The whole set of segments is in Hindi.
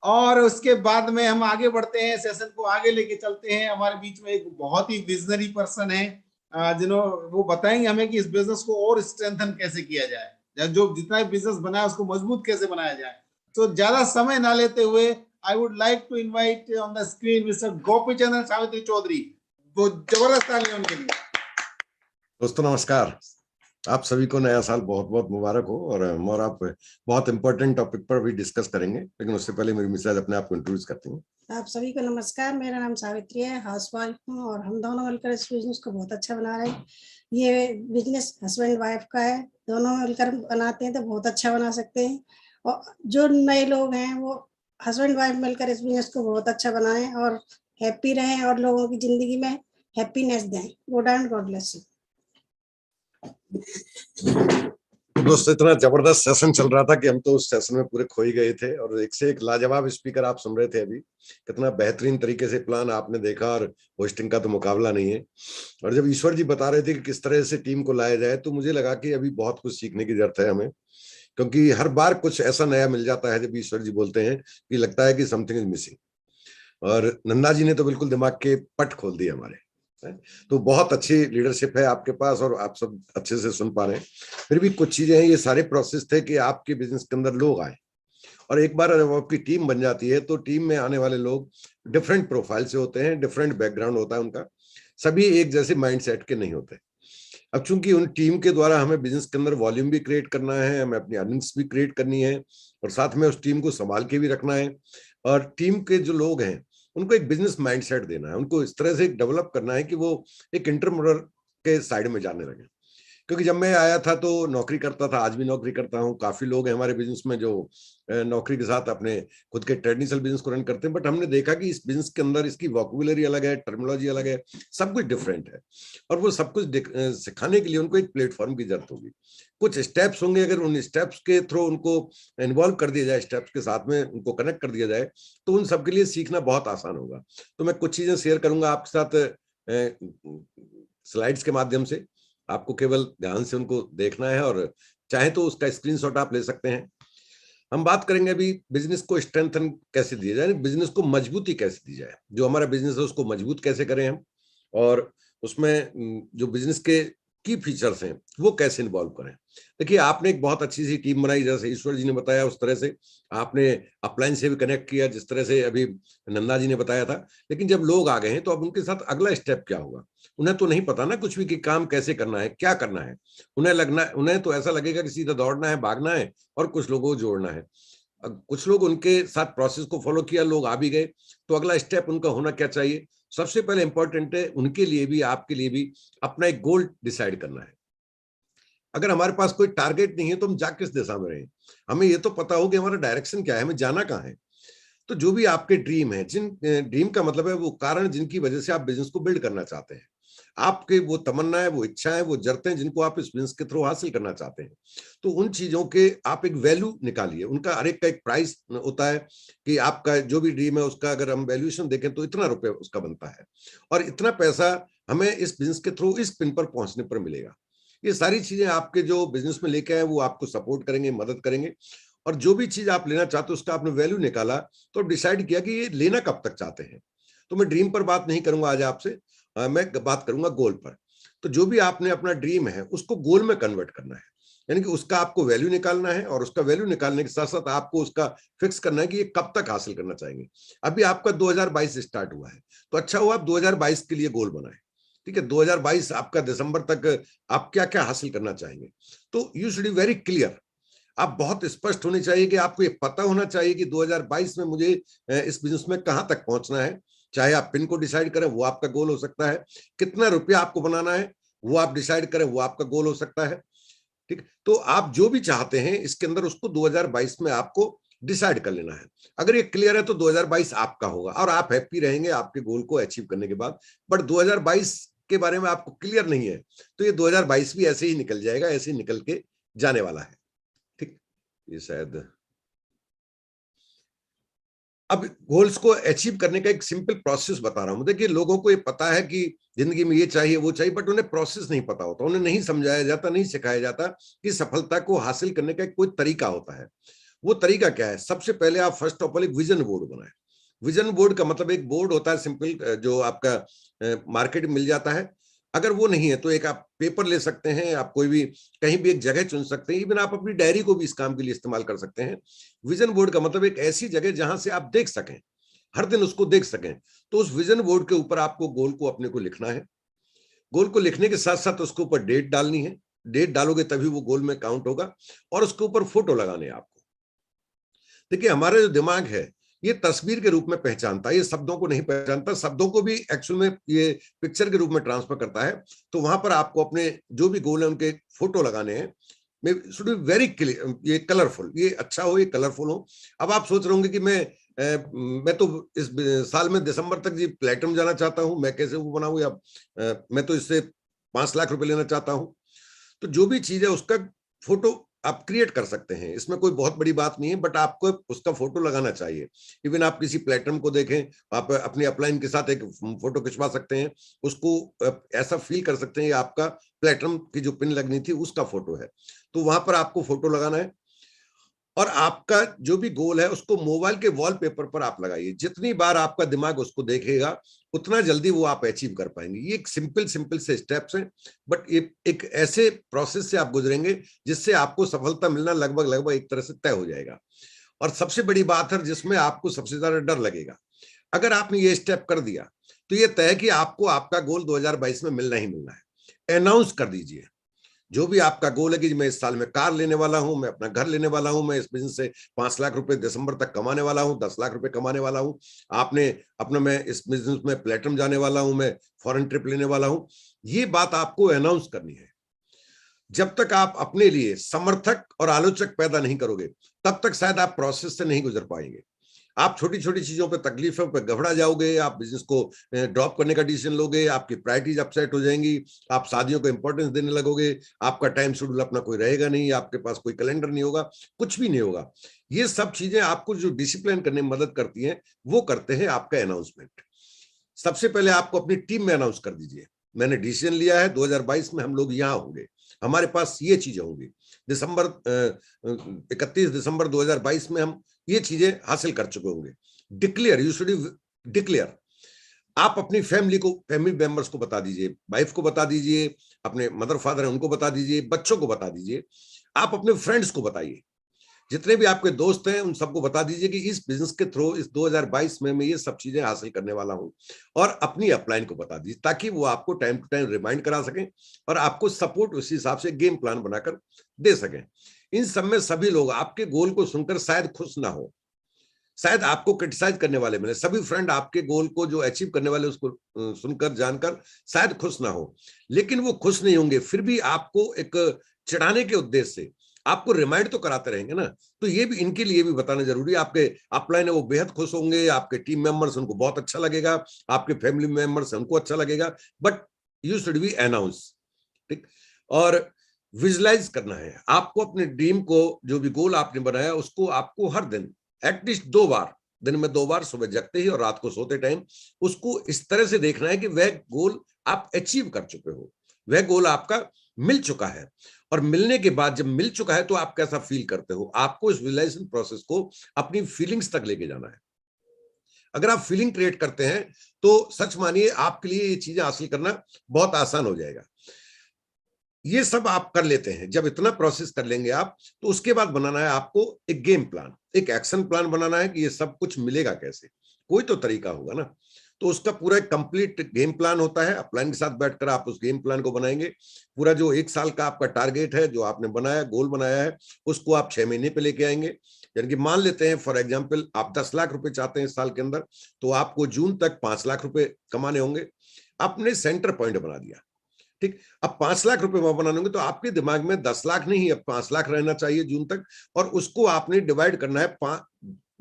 और उसके बाद में हम आगे बढ़ते हैं, सेशन को आगे लेके चलते हैं। हमारे बीच में एक बहुत ही विजनरी पर्सन है, जिन्होंने वो बताएंगे हमें कि इस बिजनेस को और स्ट्रेंथन कैसे किया जाए, जो जितना भी बिजनेस बना है उसको मजबूत कैसे बनाया जाए। तो ज्यादा समय ना लेते हुए I would like to invite on the screen mister Gopi Chandra Savitri Chaudhary. वो जबरदस्त तालियां उनके लिए। दोस्तों नमस्कार। आप सभी को नया साल बहुत बहुत मुबारक हो। और आप बहुत इंपॉर्टेंट टॉपिक पर भी डिस्कस करेंगे, लेकिन उससे पहले मेरी मिसेज अपने आप को इंट्रोड्यूस करती हैं। आप सभी को नमस्कार, मेरा नाम सावित्री है, हाउसवाइफ हूँ और हम दोनों मिलकर इस बिजनेस को बहुत अच्छा बना रहे हैं। ये बिजनेस हस्बैंड वाइफ का है, दोनों मिलकर बनाते हैं तो बहुत अच्छा बना सकते हैं। और जो नए लोग हैं वो हस्बैंड वाइफ मिलकर इस बिजनेस को बहुत अच्छा बनाएं और हैप्पी रहें और लोगों की जिंदगी में हैप्पीनेस दें। Good and God bless you. दोस्तों इतना जबरदस्त सेशन चल रहा था कि हम तो उस सेशन में पूरे खो ही गए थे, और एक से एक लाजवाब स्पीकर आप सुन रहे थे अभी। कितना बेहतरीन तरीके से प्लान आपने देखा, और होस्टिंग का तो मुकाबला नहीं है। और जब ईश्वर जी बता रहे थे कि किस तरह से टीम को लाया जाए, तो मुझे लगा कि अभी बहुत कुछ सीखने की जरूरत है हमें, क्योंकि हर बार कुछ ऐसा नया मिल जाता है जब ईश्वर जी बोलते हैं कि लगता है कि समथिंग इज मिसिंग। और नन्दा जी ने तो बिल्कुल दिमाग के पट खोल दिए हमारे। तो बहुत अच्छी लीडरशिप है आपके पास, और आप सब अच्छे से सुन पा रहे हैं। फिर भी कुछ चीजें हैं, ये सारे प्रोसेस थे कि आपके बिजनेस के अंदर लोग आए, और एक बार जब आपकी टीम बन जाती है तो टीम में आने वाले लोग डिफरेंट प्रोफाइल से होते हैं, डिफरेंट बैकग्राउंड होता है उनका, सभी एक जैसे माइंडसेट के नहीं होते। अब चूंकि उन टीम के द्वारा हमें बिजनेस के अंदर वॉल्यूम भी क्रिएट करना है, हमें अपनी अर्निंग्स भी क्रिएट करनी है, और साथ में उस टीम को संभाल के भी रखना है। और टीम के जो लोग हैं उनको एक बिजनेस माइंडसेट देना है, उनको इस तरह से डेवलप करना है कि वो एक एंटरप्रेन्योर के साइड में जाने लगे। क्योंकि जब मैं आया था तो नौकरी करता था, आज भी नौकरी करता हूँ। काफी लोग हैं हमारे बिजनेस में जो नौकरी के साथ अपने खुद के ट्रेडिशनल बिजनेस को रन करते हैं, बट हमने देखा कि इस बिजनेस के अंदर इसकी वोकैबुलरी अलग है, टर्मिनोलॉजी अलग है, सब कुछ डिफरेंट है। और वो सब कुछ सिखाने के लिए उनको एक प्लेटफॉर्म की जरूरत होगी। कुछ स्टेप्स होंगे, अगर उन स्टेप्स के थ्रू उनको इन्वॉल्व कर दिया जाए, स्टेप्स के साथ में उनको कनेक्ट कर दिया जाए, तो उन सबके लिए सीखना बहुत आसान होगा। तो मैं कुछ चीजें शेयर करूंगा आपके साथ स्लाइड्स के माध्यम से। आपको केवल ध्यान से उनको देखना है, और चाहे तो उसका स्क्रीनशॉट आप ले सकते हैं। हम बात करेंगे अभी बिजनेस को स्ट्रेंथन कैसे दिया जाए, बिजनेस को मजबूती कैसे दी जाए, जो हमारा बिजनेस है उसको मजबूत कैसे करें हम, और उसमें जो बिजनेस के की फीचर्स हैं वो कैसे इन्वॉल्व करें। देखिए, आपने एक बहुत अच्छी सी टीम बनाई, जैसे ईश्वर जी ने बताया उस तरह से आपने अपलाइन से भी कनेक्ट किया, जिस तरह से अभी नंदा जी ने बताया था। लेकिन जब लोग आ गए हैं तो अब उनके साथ अगला स्टेप क्या होगा, उन्हें तो नहीं पता ना कुछ भी कि काम कैसे करना है, क्या करना है। उन्हें तो ऐसा लगेगा कि सीधा दौड़ना है, भागना है और कुछ लोगों को जोड़ना है। कुछ लोग उनके साथ प्रोसेस को फॉलो किया, लोग आ भी गए, तो अगला स्टेप उनका होना क्या चाहिए। सबसे पहले इंपॉर्टेंट है उनके लिए भी, आपके लिए भी, अपना एक गोल डिसाइड करना है। अगर हमारे पास कोई टारगेट नहीं है तो हम जा किस दिशा में रहे, हमें ये तो पता हो कि हमारा डायरेक्शन क्या है, हमें जाना कहाँ है। तो जो भी आपके ड्रीम है, जिन ड्रीम का मतलब है वो कारण जिनकी वजह से आप बिजनेस को बिल्ड करना चाहते हैं, आपके वो तमन्ना है, वो इच्छा है, वो जरूरतें हैं जिनको आप इस बिजनेस के थ्रू हासिल करना चाहते हैं, तो उन चीजों के आप एक वैल्यू निकालिए। उनका हर एक का एक प्राइस होता है कि आपका जो भी ड्रीम है उसका अगर हम वैल्यूएशन देखें तो इतना रुपए उसका बनता है, और इतना पैसा हमें इस बिजनेस के थ्रू इस पिन पर पहुंचने पर मिलेगा। ये सारी चीजें आपके जो बिजनेस में लेके आए वो आपको सपोर्ट करेंगे, मदद करेंगे। और जो भी चीज आप लेना चाहते हो उसका आपने वैल्यू निकाला, तो डिसाइड किया कि ये लेना कब तक चाहते हैं। तो मैं ड्रीम पर बात नहीं करूंगा आज आपसे, मैं बात करूंगा गोल पर। तो जो भी आपने अपना ड्रीम है उसको गोल में कन्वर्ट करना है, यानी कि उसका आपको वैल्यू निकालना है, और उसका वैल्यू निकालने के साथ साथ आपको उसका फिक्स करना है कि ये कब तक हासिल करना चाहेंगे। अभी आपका 2022 स्टार्ट हुआ है, तो अच्छा हुआ आप 2022 के लिए गोल बनाए। ठीक है, 2022 आपका दिसंबर तक आप क्या क्या हासिल करना चाहेंगे। तो you should be very clear, आप बहुत स्पष्ट होने चाहिए कि आपको ये पता होना चाहिए कि 2022 में मुझे इस बिजनेस में कहां तक पहुंचना है। चाहे आप पिन को डिसाइड करें, वो आपका गोल हो सकता है। कितना रुपया आपको बनाना है वो आप डिसाइड करें, वो आपका गोल हो सकता है। ठीक, तो आप जो भी चाहते हैं इसके अंदर उसको 2022 में आपको डिसाइड कर लेना है। अगर ये क्लियर है तो 2022 आपका होगा, और आप हैप्पी रहेंगे आपके गोल को अचीव करने के बाद। बट 2022 के बारे में आपको क्लियर नहीं है तो ये 2022 भी ऐसे ही निकल जाएगा, ऐसे ही निकल के जाने वाला है। ठीक, ये शायद अब गोल्स को अचीव करने का एक सिंपल प्रोसेस बता रहा हूं। देखिए, लोगों को ये पता है कि जिंदगी में ये चाहिए वो चाहिए, बट उन्हें प्रोसेस नहीं पता होता, उन्हें नहीं समझाया जाता, नहीं सिखाया जाता कि सफलता को हासिल करने का कोई तरीका होता है। वो तरीका क्या है? सबसे पहले आप फर्स्ट ऑफ ऑल एक विजन बोर्ड बनाएं। विजन बोर्ड का मतलब एक बोर्ड होता है सिंपल, जो आपका मार्केट में मिल जाता है। अगर वो नहीं है तो एक आप पेपर ले सकते हैं, आप कोई भी कहीं भी एक जगह चुन सकते हैं, इवन आप अपनी डायरी को भी इस काम के लिए इस्तेमाल कर सकते हैं। विजन बोर्ड का मतलब एक ऐसी जगह जहां से आप देख सकें, हर दिन उसको देख सकें। तो उस विजन बोर्ड के ऊपर आपको गोल को अपने को लिखना है। गोल को लिखने के साथ साथ उसके ऊपर डेट डालनी है। डेट डालोगे तभी वो गोल में काउंट होगा। और उसके ऊपर फोटो लगाने हैं आपको। देखिए, हमारा जो दिमाग है ये तस्वीर के रूप में पहचानता है, ये शब्दों को नहीं पहचानता। शब्दों को भी एक्चुअल में ये पिक्चर के रूप में ट्रांसफर करता है। तो वहां पर आपको अपने जो भी गोल है उनके फोटो लगाने हैं। शुड बी वेरी क्लियर, ये कलरफुल, ये अच्छा हो, ये कलरफुल हो। अब आप सोच रहे होंगे कि मैं तो इस साल में दिसंबर तक जी प्लेटिनम जाना चाहता हूं, मैं कैसे वो बनाऊं, या मैं तो इससे 5 लाख रुपए लेना चाहता हूं। तो जो भी चीज है उसका फोटो आप क्रिएट कर सकते हैं, इसमें कोई बहुत बड़ी बात नहीं है, बट आपको उसका फोटो लगाना चाहिए। इवन आप किसी प्लेटफॉर्म को देखें, आप अपने अपलाइन के साथ एक फोटो खिंचवा सकते हैं, उसको ऐसा फील कर सकते हैं आपका प्लेटफॉर्म की जो पिन लगनी थी उसका फोटो है। तो वहां पर आपको फोटो लगाना है। और आपका जो भी गोल है उसको मोबाइल के वॉलपेपर पर आप लगाइए। जितनी बार आपका दिमाग उसको देखेगा उतना जल्दी वो आप अचीव कर पाएंगे। ये एक सिंपल से स्टेप्स हैं, बट ये एक ऐसे प्रोसेस से आप गुजरेंगे जिससे आपको सफलता मिलना लगभग एक तरह से तय हो जाएगा। और सबसे बड़ी बात है जिसमें आपको सबसे ज्यादा डर लगेगा, अगर आपने ये स्टेप कर दिया तो ये तय है कि आपको आपका गोल 2022 में मिलना ही मिलना है। अनाउंस कर दीजिए जो भी आपका गोल है कि मैं इस साल में कार लेने वाला हूं, मैं अपना घर लेने वाला हूं, मैं इस बिजनेस से 5 लाख रुपए दिसंबर तक कमाने वाला हूं, 10 लाख रुपए कमाने वाला हूं। आपने अपना, मैं इस बिजनेस में प्लेटिनम जाने वाला हूं, मैं फॉरेन ट्रिप लेने वाला हूं। ये बात आपको अनाउंस करनी है। जब तक आप अपने लिए समर्थक और आलोचक पैदा नहीं करोगे तब तक शायद आप प्रोसेस से नहीं गुजर पाएंगे। आप छोटी छोटी चीजों पे तकलीफों पे घबरा जाओगे, आप बिजनेस को ड्रॉप करने का डिसीजन लोगे, आपकी प्रायोरिटीज अपसेट हो जाएंगी, आप शादियों को इंपॉर्टेंस देने लगोगे, आपका टाइम शेड्यूल अपना कोई रहेगा नहीं, आपके पास कोई कैलेंडर नहीं होगा, कुछ भी नहीं होगा। ये सब चीजें आपको जो डिसिप्लिन करने में मदद करती हैं वो करते हैं आपका अनाउंसमेंट। सबसे पहले आपको अपनी टीम में अनाउंस कर दीजिए, मैंने डिसीजन लिया है 2022 में हम लोग यहाँ होंगे, हमारे पास ये चीजें होंगी, 31 दिसंबर 2022 में हम ये चीजें हासिल कर चुके होंगे। Declare, you should declare. आप अपनी फैमिली मेंबर्स को बता दीजिए, वाइफ को बता दीजिए, अपने मदर फादर है उनको बता दीजिए, बच्चों को बता दीजिए, आप अपने फ्रेंड्स को बताइए, जितने भी आपके दोस्त हैं उन सबको बता दीजिए कि इस बिजनेस के थ्रू इस 2022 में मैं ये सब चीजें हासिल करने वाला हूं। और अपनी अपलाइन को बता दीजिए ताकि वो आपको टाइम टू टाइम रिमाइंड करा सकें और आपको सपोर्ट उसी हिसाब से गेम प्लान बनाकर दे सकें। इन सब में सभी लोग आपके गोल को सुनकर शायद खुश ना हो, शायद आपको क्रिटिसाइज करने वाले मिले। सभी फ्रेंड आपके गोल को जो अचीव करने वाले उसको सुनकर जानकर शायद खुश ना हो, लेकिन वो खुश नहीं होंगे, फिर भी आपको एक चिढ़ाने के उद्देश्य से आपको रिमाइंड तो कराते रहेंगे ना। तो ये भी इनके लिए भी बताना जरूरी है। आपके अपलाइन है वो बेहद खुश होंगे, आपके टीम मेंबर्स उनको बहुत अच्छा लगेगा, आपके फैमिली मेंबर्स उनको अच्छा लगेगा, but you should be announce. ठीक। और विजुलाइज करना है आपको अपने ड्रीम को, जो भी गोल आपने बनाया उसको आपको हर दिन एटलीस्ट 2 बार, दिन में 2 बार, सुबह जगते ही और रात को सोते टाइम, उसको इस तरह से देखना है कि वह गोल आप अचीव कर चुके हो, वह गोल आपका मिल चुका है। और मिलने के बाद जब मिल चुका है तो आप कैसा फील करते हो, आपको इस विजुअलाइजेशन प्रोसेस को अपनी फीलिंग्स तक लेके जाना है। अगर आप फीलिंग क्रिएट करते हैं तो सच मानिए आपके लिए ये चीजें हासिल करना बहुत आसान हो जाएगा। ये सब आप कर लेते हैं, जब इतना प्रोसेस कर लेंगे आप, तो उसके बाद बनाना है आपको एक गेम प्लान, एक एक्शन प्लान बनाना है कि ये सब कुछ मिलेगा कैसे, कोई तो तरीका होगा ना। तो उसका पूरा एक कंप्लीट गेम प्लान होता है, अपलाइन के साथ बैठकर आप उस गेम प्लान को बनाएंगे। पूरा जो 1 साल का आपका टारगेट है, जो आपने बनाया, गोल बनाया है, उसको आप 6 महीने पे लेके आएंगे। यानी कि मान लेते हैं फॉर एग्जांपल आप 10 लाख रुपए चाहते हैं इस साल के अंदर, तो आपको जून तक 5 लाख रुपए कमाने होंगे। आपने सेंटर पॉइंट बना दिया, ठीक। अब 5 लाख रुपए वहां बनाने होंगे तो आपके दिमाग में 10 लाख नहीं, अब 5 लाख रहना चाहिए जून तक, और उसको आपने डिवाइड करना है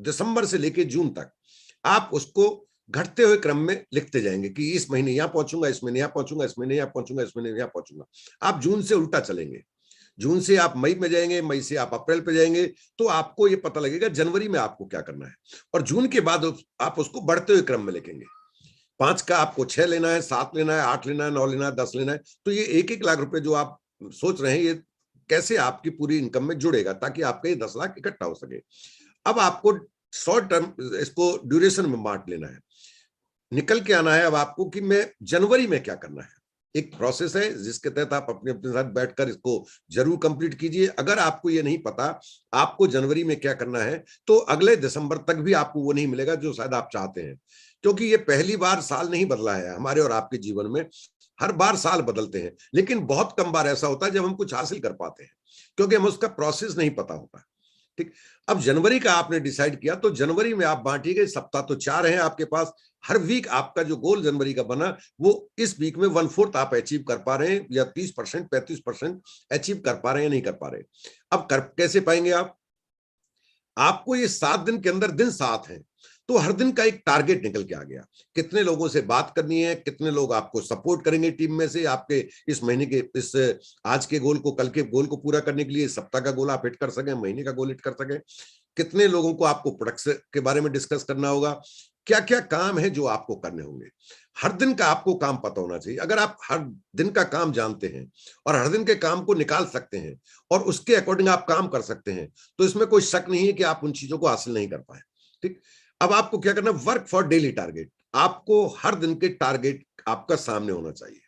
दिसंबर से लेके जून तक। आप उसको घटते हुए क्रम में लिखते जाएंगे कि इस महीने यहां पहुंचूंगा, इस महीने यहां पहुंचूंगा, इस महीने यहां पहुंचूंगा, इस महीने यहां पहुंचूंगा। आप जून से उल्टा चलेंगे, जून से आप मई में जाएंगे, मई से आप अप्रैल पे जाएंगे, तो आपको ये पता लगेगा जनवरी में आपको क्या करना है। और जून के बाद आप उसको बढ़ते हुए क्रम में लिखेंगे। 5 का आपको 6 लेना है, 7 लेना है, 8 लेना है, 9 लेना है, 10 लेना है। तो ये 1-1 लाख रुपए जो आप सोच रहे हैं, ये कैसे आपकी पूरी इनकम में जुड़ेगा, ताकि आपका ये 10 लाख इकट्ठा हो सके। अब आपको शॉर्ट टर्म इसको ड्यूरेशन में बांट लेना है, निकल के आना है अब आपको कि मैं जनवरी में क्या करना है। एक प्रोसेस है जिसके तहत आप अपने अपने साथ बैठकर इसको जरूर कंप्लीट कीजिए। अगर आपको ये नहीं पता आपको जनवरी में क्या करना है, तो अगले दिसंबर तक भी आपको वो नहीं मिलेगा जो शायद आप चाहते हैं, क्योंकि ये पहली बार साल नहीं बदला है हमारे और आपके जीवन में। हर बार साल बदलते हैं, लेकिन बहुत कम बार ऐसा होता है जब हम कुछ हासिल कर पाते हैं, क्योंकि हम उसका प्रोसेस नहीं पता होता। ठीक, अब जनवरी का आपने डिसाइड किया, तो जनवरी में आप बांटी गए, सप्ताह तो 4 हैं आपके पास। हर वीक आपका जो गोल जनवरी का बना, वो इस वीक में 1/4 आप अचीव कर पा रहे हैं, या 30% 35% अचीव कर पा रहे हैं या नहीं कर पा रहे। अब कर कैसे पाएंगे आप? आपको ये 7 दिन के अंदर दिन 7 हैं, तो हर दिन का एक टारगेट निकल के आ गया। कितने लोगों से बात करनी है, कितने लोग आपको सपोर्ट करेंगे टीम में से, आपके इस महीने के इस आज के गोल को, कल के गोल को पूरा करने के लिए सप्ताह का गोल आप हिट कर सकें, महीने का गोल हिट कर सकें। कितने लोगों को आपको प्रोडक्ट्स के बारे में डिस्कस करना होगा, क्या क्या काम है जो आपको करने होंगे। हर दिन का आपको काम पता होना चाहिए। अगर आप हर दिन का काम जानते हैं और हर दिन के काम को निकाल सकते हैं और उसके अकॉर्डिंग आप काम कर सकते हैं, तो इसमें कोई शक नहीं है कि आप उन चीजों को हासिल नहीं कर पाए। ठीक, अब आपको क्या करना, वर्क फॉर डेली टारगेट। आपको हर दिन के टारगेट आपका सामने होना चाहिए,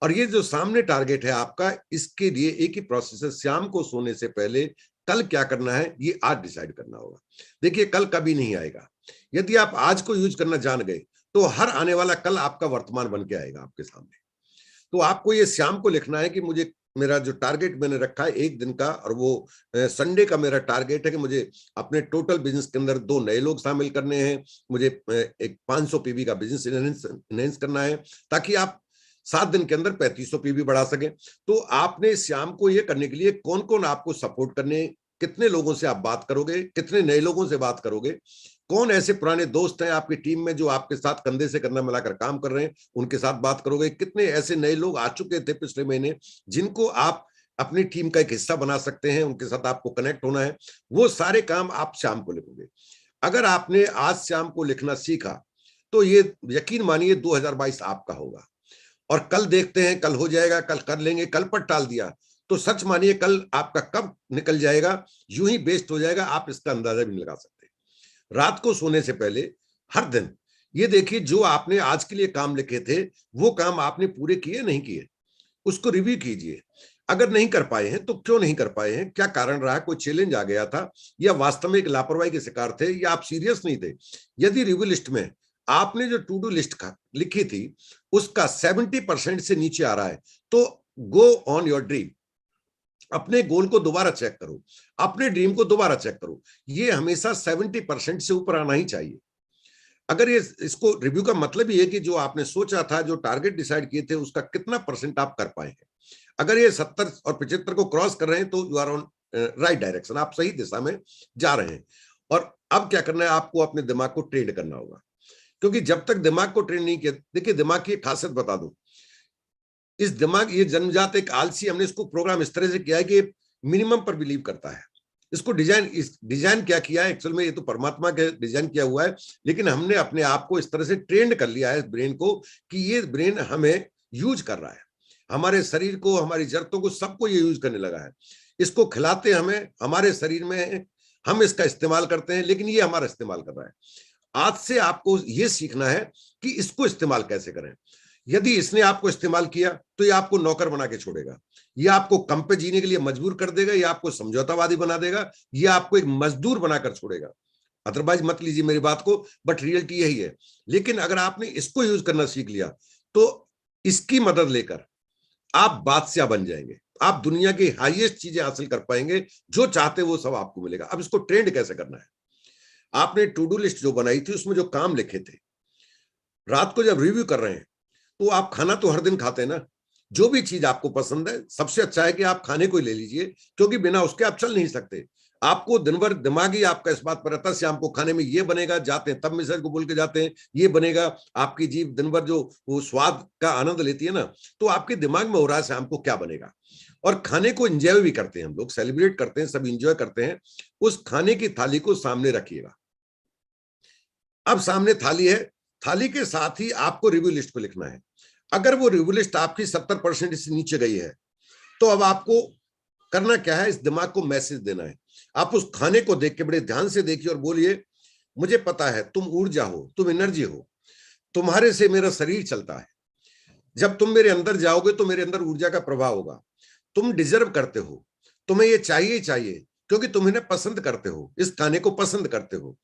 और ये जो सामने टारगेट है आपका, इसके लिए एक ही प्रोसेस है। शाम को सोने से पहले कल क्या करना है ये आज डिसाइड करना होगा। देखिए, कल कभी नहीं आएगा। यदि आप आज को यूज करना जान गए, तो हर आने वाला कल आपका वर्तमान बन के आएगा आपके सामने। तो आपको ये शाम को लिखना है कि मुझे, मेरा जो टारगेट मैंने रखा है एक दिन का, और वो संडे का मेरा टारगेट है कि मुझे अपने टोटल बिजनेस के अंदर 2 नए लोग शामिल करने हैं, मुझे एक 500 पीवी का बिजनेस इनहेंस करना है, ताकि आप 7 दिन के अंदर 3500 पीवी बढ़ा सकें। तो आपने शाम को ये करने के लिए कौन कौन आपको सपोर्ट करने, कितने लोगों से आप बात करोगे, कितने नए लोगों से बात करोगे, कौन ऐसे पुराने दोस्त हैं आपकी टीम में जो आपके साथ कंधे से कंधा मिलाकर काम कर रहे हैं, उनके साथ बात करोगे, कितने ऐसे नए लोग आ चुके थे पिछले महीने जिनको आप अपनी टीम का एक हिस्सा बना सकते हैं, उनके साथ आपको कनेक्ट होना है। वो सारे काम आप शाम को लिखोगे। अगर आपने आज शाम को लिखना सीखा, तो ये यकीन मानिए 2022 आपका होगा। और कल देखते हैं, कल हो जाएगा, कल कर लेंगे, कल पर टाल दिया, तो सच मानिए कल आपका कब निकल जाएगा, यूं ही वेस्ट हो जाएगा, आप इसका अंदाजा भी नहीं लगा सकते। रात को सोने से पहले हर दिन ये देखिए, जो आपने आज के लिए काम लिखे थे, वो काम आपने पूरे किए नहीं किए, उसको रिव्यू कीजिए। अगर नहीं कर पाए हैं तो क्यों नहीं कर पाए हैं, क्या कारण रहा, कोई चैलेंज आ गया था, या वास्तव में एक लापरवाही के शिकार थे, या आप सीरियस नहीं थे। यदि रिव्यू लिस्ट में आपने जो टू डू लिस्ट लिखी थी उसका 70% से नीचे आ रहा है, तो गो ऑन योर ड्रीम। अपने गोल को दोबारा चेक करो, अपने ड्रीम को दोबारा चेक करो। ये हमेशा 70% से ऊपर आना ही चाहिए। अगर ये, इसको रिव्यू का मतलब ये है कि जो आपने सोचा था, जो टारगेट डिसाइड किए थे, उसका कितना % आप कर पाए हैं। अगर ये 70 और 75 को क्रॉस कर रहे हैं, तो you are on right direction, आप सही दिशा में जा रहे हैं। और अब क्या करना है, आपको अपने दिमाग को ट्रेन करना होगा, क्योंकि जब तक दिमाग को ट्रेन नहीं किया, देखिए दिमाग की एक खासियत बता दूं, इस दिमाग, ये जन्मजात एक आलसी, हमने इसको प्रोग्राम इस तरह से किया है कि मिनिमम पर बिलीव करता है। इसको डिजाइन क्या किया है, एक्चुअल में ये तो परमात्मा के डिजाइन किया हुआ है, लेकिन हमने अपने आप को इस तरह से ट्रेंड कर लिया है इस ब्रेन को, कि ये ब्रेन हमें यूज कर रहा है, हमारे शरीर को, हमारी जरूरतों को, सबको ये यूज करने लगा है। इसको खिलाते हमें, हमारे शरीर में, हम इसका इस्तेमाल करते हैं, लेकिन ये हमारा इस्तेमाल कर रहा है। आज से आपको ये सीखना है कि इसको इस्तेमाल कैसे करें। यदि इसने आपको इस्तेमाल किया, तो ये आपको नौकर बना के छोड़ेगा, ये आपको कम पे जीने के लिए मजबूर कर देगा, ये आपको समझौतावादी बना देगा, ये आपको एक मजदूर बनाकर छोड़ेगा। अदरवाइज मत लीजिए मेरी बात को, बट रियलिटी यही है। लेकिन अगर आपने इसको यूज करना सीख लिया, तो इसकी मदद लेकर आप बादशाह बन जाएंगे, आप दुनिया की हाईएस्ट चीजें हासिल कर पाएंगे, जो चाहते वो सब आपको मिलेगा। अब इसको ट्रेंड कैसे करना है, आपने टू डू लिस्ट जो बनाई थी, उसमें जो काम लिखे थे, रात को जब रिव्यू कर रहे हैं, तो आप खाना तो हर दिन खाते हैं ना, जो भी चीज आपको पसंद है, सबसे अच्छा है कि आप खाने को ही ले लीजिए, क्योंकि बिना उसके आप चल नहीं सकते। आपको दिन भर दिमाग ही आपका इस बात पर रहता है, शाम को खाने में ये बनेगा, जाते हैं तब मिसेज को बोल के जाते हैं ये बनेगा। आपकी जीभ दिन भर जो वो स्वाद का आनंद लेती है ना, तो आपके दिमाग में हो रहा है शाम को क्या बनेगा। और खाने को एंजॉय भी करते हैं हम लोग, सेलिब्रेट करते हैं, सब एंजॉय करते हैं। उस खाने की थाली को सामने रखिएगा। अब सामने थाली है, थाली के साथ ही आपको रिव्यू लिस्ट को लिखना है। अगर वो रिव्यू लिस्ट आपकी 70% से नीचे गई है, तो अब आपको करना क्या है, इस दिमाग को मैसेज देना है। आप उस खाने को देख के बड़े ध्यान से देखिए और बोलिए, मुझे पता है तुम ऊर्जा हो, तुम एनर्जी हो, तुम्हारे से मेरा शरीर चलता है। जब तुम मेरे अंदर जाओगे तो मेरे अंदर ऊर्जा का प्रभाव होगा। तुम डिजर्व करते हो, तुम्हें ये चाहिए ही चाहिए, क्योंकि तुम इन्हें पसंद करते हो, इस खाने को पसंद करते हो।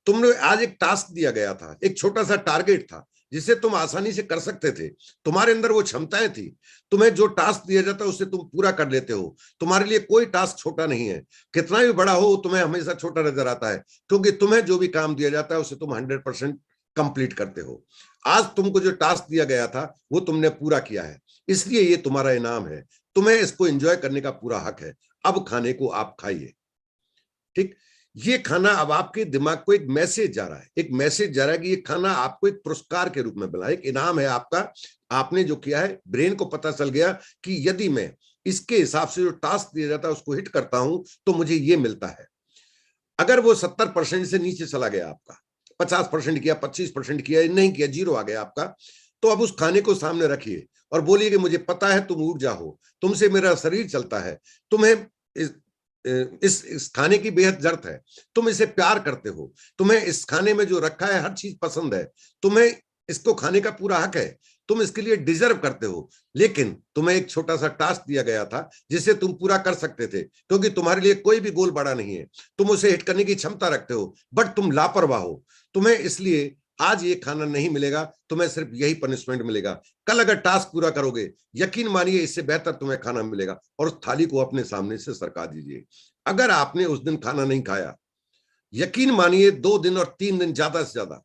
तुमने आज एक टास्क दिया गया था, एक छोटा सा टारगेट था जिसे तुम आसानी से कर सकते थे, तुम्हारे अंदर वो क्षमताएं थी। तुम्हें जो टास्क दिया जाता है उसे तुम पूरा कर लेते हो। तुम्हारे लिए कोई टास्क छोटा नहीं है, कितना भी बड़ा हो तुम्हें हमेशा छोटा नजर आता है, क्योंकि तुम्हें जो भी काम दिया जाता है उसे तुम 100% कंप्लीट करते हो। आज तुमको जो टास्क दिया गया था वो तुमने पूरा किया है, इसलिए ये तुम्हारा इनाम है। तुम्हें इसको एंजॉय करने का पूरा हक है। अब खाने को आप खाइए। ठीक, ये खाना अब आपके दिमाग को एक मैसेज जा रहा है, एक मैसेज जा रहा है कि ये खाना आपको एक पुरस्कार के रूप में मिला, एक इनाम है आपका। आपने जो किया है, ब्रेन को पता चल गया कि यदि मैं इसके हिसाब से जो टास्क दिया जाता है उसको हिट करता हूं तो मुझे ये मिलता है। अगर वो 70% से नीचे चला गया, आपका 50% किया, 25% किया, नहीं किया, 0 आ गया आपका, तो अब उस खाने को सामने रखिए और बोलिए कि मुझे पता है तुम ऊर्जा हो, तुमसे मेरा शरीर चलता है, तुम्हें इस खाने की बेहद जरूरत है, तुम इसे प्यार करते हो, तुम्हें इस खाने में जो रखा है हर चीज पसंद है, तुम्हें इसको खाने का पूरा हक है, तुम इसके लिए डिजर्व करते हो। लेकिन तुम्हें एक छोटा सा टास्क दिया गया था जिसे तुम पूरा कर सकते थे, क्योंकि तुम्हारे लिए कोई भी गोल बड़ा नहीं है, तुम उसे हिट करने की क्षमता रखते हो, बट तुम लापरवाह हो। तुम्हें इसलिए आज ये खाना नहीं मिलेगा, तुम्हें सिर्फ यही पनिशमेंट मिलेगा। कल अगर टास्क पूरा करोगे, यकीन मानिए इससे बेहतर तुम्हें खाना मिलेगा, और उस थाली को अपने सामने से सरका दीजिए। अगर आपने उस दिन खाना नहीं खाया, यकीन मानिए 2 दिन और 3 दिन ज्यादा से ज्यादा,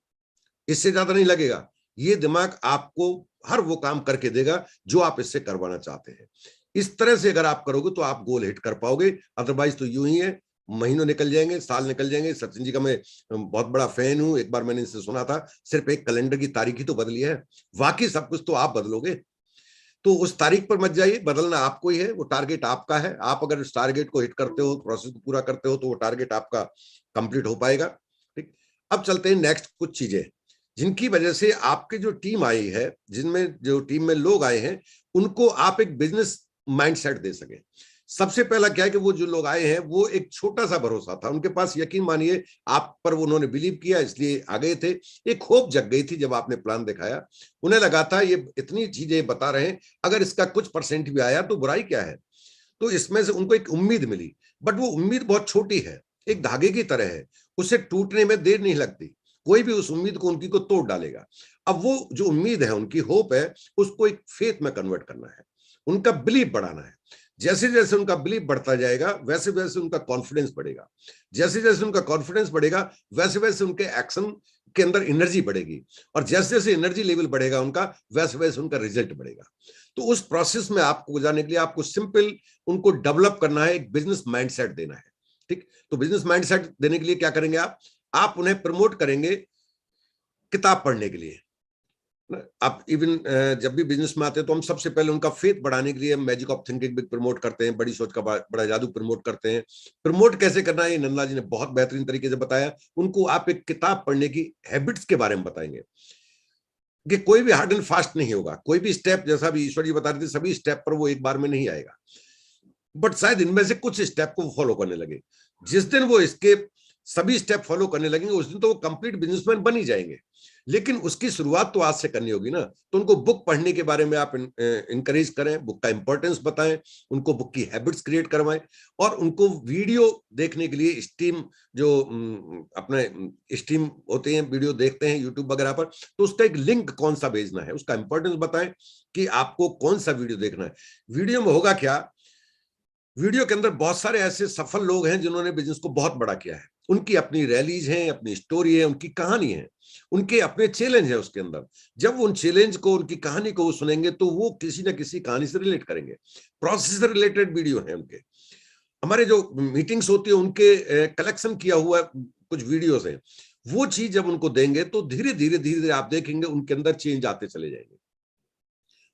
इससे ज्यादा नहीं लगेगा, ये दिमाग आपको हर वो काम करके देगा जो आप इससे करवाना चाहते हैं। इस तरह से अगर आप करोगे तो आप गोल हिट कर पाओगे, अदरवाइज तो यूं ही है, महीनों निकल जाएंगे, साल निकल जाएंगे। सचिन जी का मैं बहुत बड़ा फैन हूं, एक बार मैंने इनसे सुना था, सिर्फ एक कैलेंडर की तारीख ही तो बदली है, बाकी सब कुछ तो आप बदलोगे। तो उस तारीख पर मत जाइए, बदलना आपको ही है, वो टारगेट आपका है। आप अगर उस टारगेट को हिट करते हो, प्रोसेस को पूरा करते हो, तो वो टारगेट आपका कंप्लीट हो पाएगा। ठीक, अब चलते हैं नेक्स्ट कुछ चीजें जिनकी वजह से आपकी जो टीम आई है, जिनमें जो टीम में लोग आए हैं, उनको आप एक बिजनेस माइंडसेट दे सके। सबसे पहला क्या है कि वो जो लोग आए हैं वो एक छोटा सा भरोसा था उनके पास, यकीन मानिए आप पर उन्होंने बिलीव किया, इसलिए आ गए थे। एक होप जग गई थी जब आपने प्लान दिखाया, उन्हें लगा था ये इतनी चीजें बता रहे हैं, अगर इसका कुछ परसेंट भी आया तो बुराई क्या है। तो इसमें से उनको एक उम्मीद मिली, बट वो उम्मीद बहुत छोटी है, एक धागे की तरह है, उसे टूटने में देर नहीं लगती। कोई भी उस उम्मीद को उनकी को तोड़ डालेगा। अब वो जो उम्मीद है, उनकी होप है, उसको एक फेथ में कन्वर्ट करना है, उनका बिलीव बढ़ाना है। जैसे जैसे उनका बिलीव बढ़ता जाएगा वैसे वैसे उनका कॉन्फिडेंस बढ़ेगा, जैसे जैसे उनका कॉन्फिडेंस बढ़ेगा वैसे वैसे उनके एक्शन के अंदर एनर्जी बढ़ेगी, और जैसे जैसे एनर्जी लेवल बढ़ेगा उनका, वैसे वैसे उनका रिजल्ट बढ़ेगा। तो उस प्रोसेस में आपको गुजारने के लिए आपको सिंपल उनको डेवलप करना है, एक बिजनेस माइंडसेट देना है। ठीक, तो बिजनेस माइंडसेट देने के लिए क्या करेंगे आप उन्हें प्रमोट करेंगे किताब पढ़ने के लिए। आप इवन जब भी बिजनेस में आते हैं तो हम सबसे पहले उनका फेथ बढ़ाने के लिए मैजिक ऑफ थिंकिंग प्रमोट करते हैं, बड़ी सोच का बड़ा जादू प्रमोट करते हैं। प्रमोट कैसे करना है ये नंदा जी ने बहुत बेहतरीन तरीके से बताया। उनको आप एक किताब पढ़ने की हैबिट्स के बारे में बताएंगे कि कोई भी हार्ड एंड फास्ट नहीं होगा, कोई भी स्टेप, जैसा भी ईश्वर जी बता रहे थे, सभी स्टेप पर वो एक बार में नहीं आएगा, बट शायद इनमें से कुछ स्टेप को फॉलो करने लगे। जिस दिन वो इसके सभी स्टेप फॉलो करने लगेंगे उस दिन तो वो कंप्लीट बिजनेसमैन बन ही जाएंगे। लेकिन उसकी शुरुआत तो आज से करनी होगी ना। तो उनको बुक पढ़ने के बारे में आप इंकरेज करें, बुक का इंपॉर्टेंस बताएं, उनको बुक की हैबिट्स क्रिएट करवाएं, और उनको वीडियो देखने के लिए स्ट्रीम, जो अपने स्ट्रीम होते हैं, वीडियो देखते हैं यूट्यूब वगैरह पर, तो उसका एक लिंक कौन सा भेजना है, उसका इंपॉर्टेंस बताएं कि आपको कौन सा वीडियो देखना है। वीडियो में होगा क्या, वीडियो के अंदर बहुत सारे ऐसे सफल लोग हैं जिन्होंने बिजनेस को बहुत बड़ा किया है, उनकी अपनी रैलीज हैं, अपनी स्टोरी है, उनकी कहानी है, उनके अपने चैलेंज है उसके अंदर। जब उन चैलेंज को, उनकी कहानी को वो सुनेंगे तो वो किसी ना किसी कहानी से रिलेट करेंगे। प्रोसेस से रिलेटेड वीडियो है उनके। हमारे जो मीटिंग्स होती है उनके कलेक्शन किया हुआ कुछ वीडियोस है, वो चीज जब उनको देंगे तो धीरे धीरे धीरे धीरे आप देखेंगे उनके अंदर चेंज आते चले जाएंगे।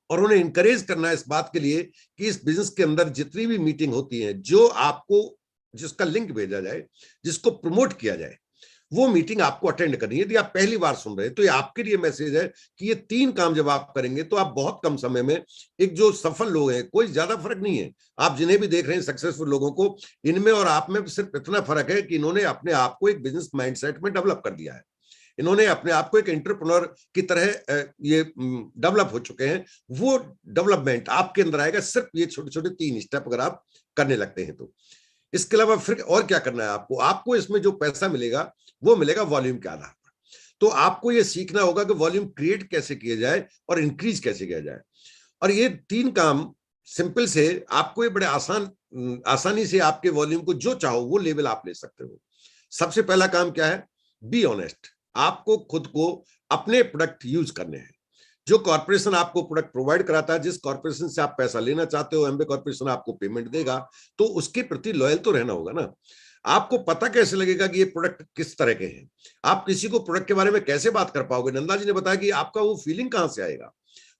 और उन्हें इंकरेज करना है इस बात के लिए कि इस बिजनेस के अंदर जितनी भी मीटिंग होती है, जो आपको जिसका लिंक भेजा जाए, जिसको प्रमोट किया जाए, वो मीटिंग आपको अटेंड करनी है। यदि आप पहली बार सुन रहे हैं तो ये आपके लिए मैसेज है कि ये 3 काम जब आप करेंगे तो आप बहुत कम समय में, एक जो सफल लोग हैं, कोई ज्यादा फर्क नहीं है, आप जिन्हें भी देख रहे हैं सक्सेसफुल लोगों को, इनमें और आप में सिर्फ इतना फर्क है कि इन्होंने अपने आप को एक बिजनेस माइंडसेट में डेवलप कर दिया है, इन्होंने अपने आप को एक एंटरप्रेन्योर की तरह ये डेवलप हो चुके हैं। वो डेवलपमेंट आपके अंदर आएगा सिर्फ ये छोटे छोटे 3 स्टेप अगर आप करने लगते हैं तो। इसके अलावा फिर और क्या करना है आपको, आपको इसमें जो पैसा मिलेगा वो मिलेगा वॉल्यूम के आधार पर। तो आपको ये सीखना होगा कि वॉल्यूम क्रिएट कैसे किया जाए और इंक्रीज कैसे किया जाए। और ये 3 काम सिंपल से आपको ये बड़े आसानी से आपके वॉल्यूम को जो चाहो वो लेवल आप ले सकते हो। सबसे पहला काम क्या है, बी ऑनेस्ट। आपको खुद को अपने प्रोडक्ट यूज करने हैं। जो कॉर्पोरेशन आपको प्रोडक्ट प्रोवाइड कराता है, जिस कॉर्पोरेशन से आप पैसा लेना चाहते हो, एमबे कॉर्पोरेशन आपको पेमेंट देगा, तो उसके प्रति लॉयल तो रहना होगा ना। आपको पता कैसे लगेगा कि ये प्रोडक्ट किस तरह के हैं? आप किसी को प्रोडक्ट के बारे में कैसे बात कर पाओगे? नंदा जी ने बताया कि आपका वो फीलिंग कहां से आएगा?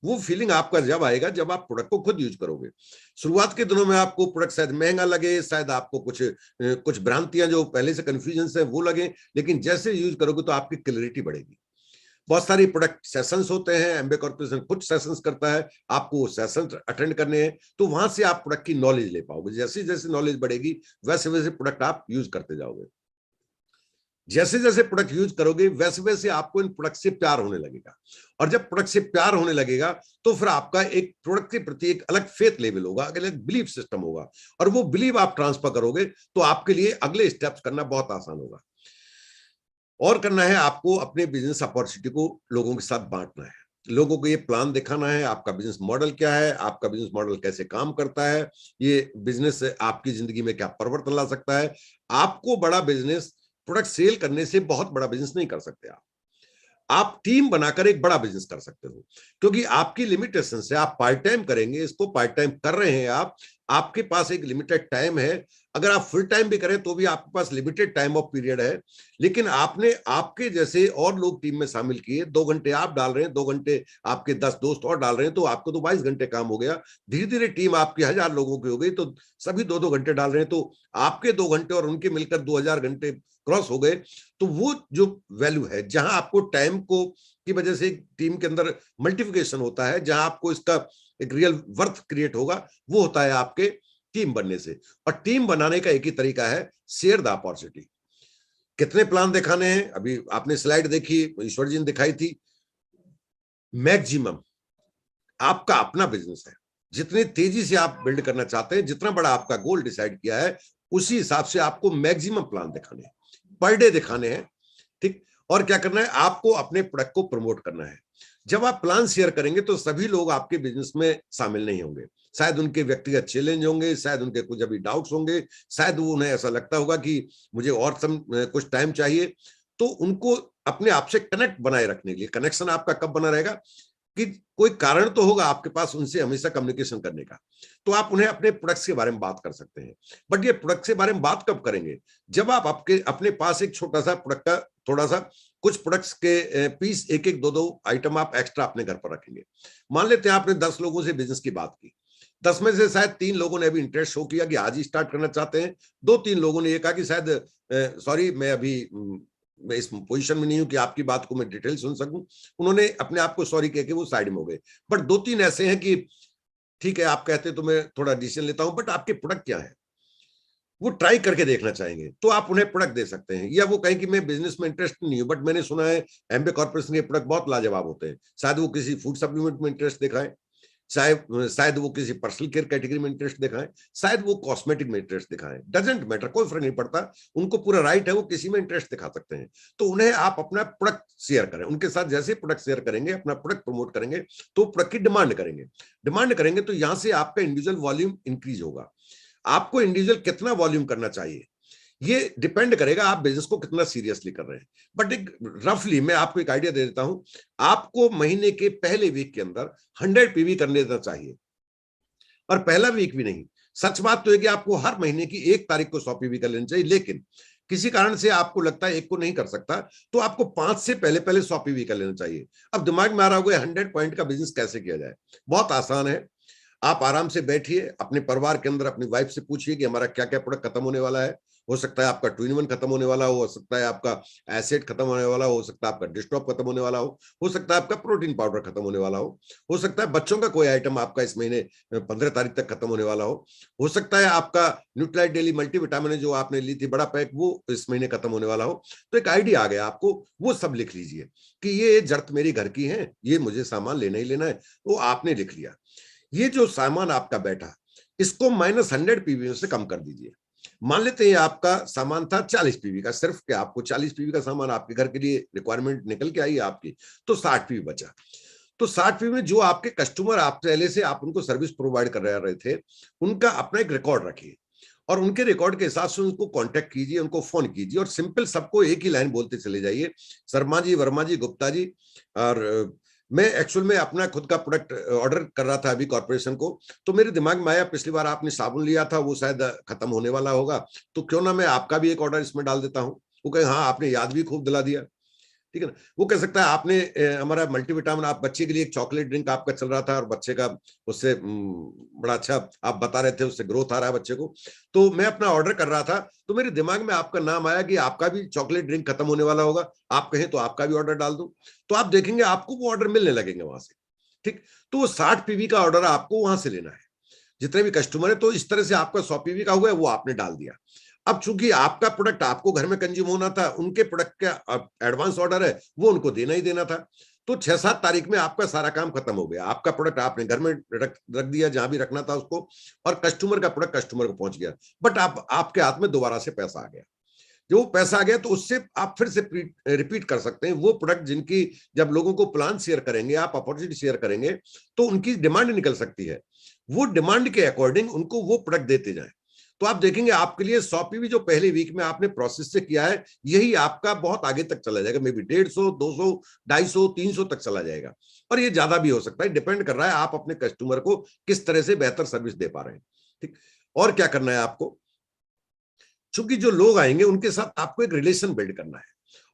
वो फीलिंग आपका जब आएगा जब आप प्रोडक्ट को खुद यूज करोगे। शुरुआत के दिनों में आपको प्रोडक्ट शायद महंगा लगे, शायद आपको कुछ भ्रांतियां जो पहले से कंफ्यूजन है वो लगे, लेकिन जैसे यूज करोगे तो आपकी क्लैरिटी बढ़ेगी। बहुत सारी प्रोडक्ट सेशंस होते हैं, एमबे कॉर्पोरेशन कुछ सेशंस करता है, आपको सेशंस अटेंड करने हैं, तो वहां से आप प्रोडक्ट की नॉलेज ले पाओगे। जैसे जैसे नॉलेज बढ़ेगी वैसे वैसे प्रोडक्ट आप यूज करते जाओगे। जैसे जैसे प्रोडक्ट यूज करोगे वैसे वैसे आपको इन प्रोडक्ट से प्यार होने लगेगा, और जब प्रोडक्ट से प्यार होने लगेगा तो फिर आपका एक प्रोडक्ट के प्रति एक अलग फेथ लेवल होगा, अलग बिलीफ सिस्टम होगा, और वो बिलीव आप ट्रांसफर करोगे तो आपके लिए अगले स्टेप्स करना बहुत आसान होगा। और करना है आपको अपने बिजनेस अपॉर्चुनिटी को लोगों के साथ बांटना है, लोगों को ये प्लान दिखाना है, आपका बिजनेस मॉडल क्या है, आपका बिजनेस मॉडल कैसे काम करता है, ये बिजनेस आपकी जिंदगी में क्या परिवर्तन ला सकता है। आपको बड़ा बिजनेस प्रोडक्ट सेल करने से बहुत बड़ा बिजनेस नहीं कर सकते आप टीम बनाकर एक बड़ा बिजनेस कर सकते हो, क्योंकि आपकी लिमिटेशन से आप पार्ट टाइम करेंगे, इसको पार्ट टाइम कर रहे हैं आप, आपके पास एक लिमिटेड टाइम है। अगर आप फुल टाइम भी करें तो भी आपके पास लिमिटेड टाइम ऑफ पीरियड है, लेकिन आपने आपके जैसे और लोग टीम में शामिल किए, 2 घंटे आप डाल रहे हैं, 2 घंटे आपके 10 दोस्त और डाल रहे हैं, तो आपको तो 22 घंटे काम हो गया। धीरे धीरे टीम आपकी 1000 लोगों की हो गई, तो सभी 2-2 घंटे डाल रहे हैं, तो आपके 2 घंटे और उनके मिलकर 2000 घंटे क्रॉस हो गए। तो वो जो वैल्यू है, जहां आपको टाइम को की वजह से टीम के अंदर मल्टीप्लिकेशन होता है, जहां आपको इसका एक रियल वर्थ क्रिएट होगा, वो होता है आपके टीम बनने से। और टीम बनाने का एक ही तरीका है, शेयर द अपॉर्चुनिटी। कितने प्लान दिखाने हैं, अभी आपने स्लाइड देखी, ईश्वर जी ने दिखाई थी। मैक्सिमम आपका अपना बिजनेस है, जितनी तेजी से आप बिल्ड करना चाहते हैं, जितना बड़ा आपका गोल डिसाइड किया है, उसी हिसाब से आपको मैक्सिमम प्लान दिखाने हैं, पर डे दिखाने हैं, ठीक। और क्या करना है, आपको अपने प्रोडक्ट को प्रमोट करना है। जब आप प्लान शेयर करेंगे तो सभी लोग आपके बिजनेस में शामिल नहीं होंगे, शायद उनके व्यक्तिगत चैलेंज होंगे, शायद उनके कुछ अभी डाउट्स होंगे, शायद वो उन्हें ऐसा लगता होगा कि मुझे और कुछ टाइम चाहिए। तो उनको अपने आप से कनेक्ट बनाए रखने के लिए, कनेक्शन आपका कब बना रहेगा कि कोई कारण तो होगा आपके पास उनसे हमेशा कम्युनिकेशन करने का, तो आप उन्हें अपने प्रोडक्ट्स के बारे में बात कर सकते हैं। बट ये प्रोडक्ट के बारे में बात कब करेंगे, जब आप अपने पास एक छोटा सा प्रोडक्ट का थोड़ा सा कुछ प्रोडक्ट्स के पीस, एक एक दो आइटम आप एक्स्ट्रा अपने घर पर रखेंगे। मान लेते हैं आपने 10 लोगों से बिजनेस की बात की, 10 में से शायद 3 लोगों ने अभी इंटरेस्ट शो किया कि आज ही स्टार्ट करना चाहते हैं, 2-3 लोगों ने ये कहा कि शायद सॉरी मैं अभी मैं इस पोजीशन में नहीं हूं कि आपकी बात को मैं डिटेल सुन सकूं, उन्होंने अपने आप को सॉरी कह के वो साइड में हो गए। बट 2-3 ऐसे हैं कि ठीक है आप कहते तो मैं थोड़ा डिसीजन लेता हूं, बट आपके प्रोडक्ट क्या है वो ट्राई करके देखना चाहेंगे, तो आप उन्हें प्रोडक्ट दे सकते हैं। या वो कहें कि मैं बिजनेस में इंटरेस्ट नहीं हूं, बट मैंने सुना है एमबे कॉर्पोरेशन के प्रोडक्ट बहुत लाजवाब होते हैं, शायद वो किसी फूड सप्लीमेंट में इंटरेस्ट दिखाएं, शायद वो किसी पर्सनल केयर कैटेगरी में इंटरेस्ट दिखाएं, शायद वो कॉस्मेटिक में इंटरेस्ट दिखाएं, डजंट मैटर, कोई फर्क नहीं पड़ता, उनको पूरा राइट है, वो किसी में इंटरेस्ट दिखा सकते हैं। तो उन्हें आप अपना प्रोडक्ट शेयर करें, उनके साथ जैसे प्रोडक्ट शेयर करेंगे, अपना प्रोडक्ट प्रमोट करेंगे, तो प्रोडक्ट की डिमांड करेंगे तो यहां से आपका इंडिविजुअल वॉल्यूम इंक्रीज होगा। आपको इंडिविजुअल कितना वॉल्यूम करना चाहिए ये डिपेंड करेगा आप बिजनेस को कितना सीरियसली कर रहे हैं। बट एक रफली मैं आपको एक आइडिया दे देता हूं, आपको महीने के पहले वीक के अंदर 100 पीवी कर लेना चाहिए, और पहला वीक भी नहीं। सच बात तो है कि आपको हर महीने की 1 तारीख को 100 पीवी कर लेना चाहिए, लेकिन किसी कारण से आपको लगता है 1 को नहीं कर सकता, तो आपको 5 से पहले 100 पीवी कर लेना चाहिए। अब दिमाग में आ रहा होगा 100 पॉइंट का बिजनेस कैसे किया जाए, बहुत आसान है। आप आराम से बैठिए, अपने परिवार के अंदर अपनी वाइफ से पूछिए कि हमारा क्या क्या प्रोडक्ट खत्म होने वाला है। हो सकता है आपका 2-in-1 खत्म होने वाला हो सकता है आपका एसिड खत्म होने वाला हो सकता है आपका डिस्टॉप खत्म होने वाला हो सकता है आपका प्रोटीन पाउडर खत्म होने वाला हो सकता है बच्चों का कोई आइटम आपका इस महीने 15 तारीख तक खत्म होने वाला हो सकता है आपका न्यूट्राइट डेली मल्टीविटामिन जो आपने ली थी बड़ा पैक वो इस महीने खत्म होने वाला हो। तो एक आइडिया आ गया आपको, वो सब लिख लीजिए कि ये जरूरत मेरी घर की है, ये मुझे सामान लेना ही लेना है, वो आपने लिख लिया। ये जो सामान आपका बैठा इसको -100 पीवी से कम कर दीजिए। मान लेते हैं आपका सामान था 40 पीवी का, सिर्फ कि आपको 40 पीवी का सामान आपके घर के लिए रिक्वायरमेंट निकल के आई आपकी, तो 60 पीवी बचा। तो 60 पीवी में जो आपके कस्टमर आप पहले से आप उनको सर्विस प्रोवाइड कर रहे थे उनका अपना एक रिकॉर्ड रखिए और उनके रिकॉर्ड के हिसाब से उनको कांटेक्ट कीजिए, उनको फोन कीजिए और सिंपल सबको एक ही लाइन बोलते चले जाइए, शर्मा जी, वर्मा जी, गुप्ता जी। और मैं एक्चुअल में अपना खुद का प्रोडक्ट ऑर्डर कर रहा था अभी कॉर्पोरेशन को, तो मेरे दिमाग में आया पिछली बार आपने साबुन लिया था वो शायद खत्म होने वाला होगा, तो क्यों ना मैं आपका भी एक ऑर्डर इसमें डाल देता हूं। वो कहे हाँ आपने याद भी खूब दिला दिया, ठीक है ना। वो कह सकता है आपने हमारा मल्टीविटामिन, आप बच्चे के लिए एक चॉकलेट ड्रिंक आपका चल रहा था और बच्चे का उससे बड़ा अच्छा आप बता रहे थे उससे ग्रोथ आ रहा है बच्चे को, तो मैं अपना ऑर्डर कर रहा था तो मेरे दिमाग में आपका नाम आया कि आपका भी चॉकलेट ड्रिंक खत्म होने वाला होगा, आप कहें तो आपका भी ऑर्डर डाल दूं। तो आप देखेंगे आपको वो ऑर्डर मिलने लगेंगे वहां से, ठीक। तो वो 60 पीवी का ऑर्डर आपको वहां से लेना है जितने भी कस्टमर है। तो इस तरह से आपका 100 पीवी का हुआ, वो आपने डाल दिया। अब चूंकि आपका प्रोडक्ट आपको घर में कंज्यूम होना था, उनके प्रोडक्ट का एडवांस ऑर्डर है वो उनको देना ही देना था, तो 6-7 तारीख में आपका सारा काम खत्म हो गया। आपका प्रोडक्ट आपने घर में रख दिया जहां भी रखना था उसको, और कस्टमर का प्रोडक्ट कस्टमर को पहुंच गया। बट आपके हाथ में दोबारा से पैसा आ गया। जो पैसा आ गया तो उससे आप फिर से रिपीट कर सकते हैं वो प्रोडक्ट जिनकी जब लोगों को प्लान शेयर करेंगे, आप अपॉर्चुनिटी शेयर करेंगे तो उनकी डिमांड निकल सकती है। वो डिमांड के अकॉर्डिंग उनको वो प्रोडक्ट देते जाएं। तो आप देखेंगे आपके लिए 100 पीवी जो पहले वीक में आपने प्रोसेस से किया है यही आपका बहुत आगे तक चला जाएगा, मे बी 150, 200, 250, 300 तक चला जाएगा, और ये ज्यादा भी हो सकता है, डिपेंड कर रहा है आप अपने कस्टमर को किस तरह से बेहतर सर्विस दे पा रहे हैं, ठीक। और क्या करना है आपको, चूंकि जो लोग आएंगे उनके साथ आपको एक रिलेशन बिल्ड करना है,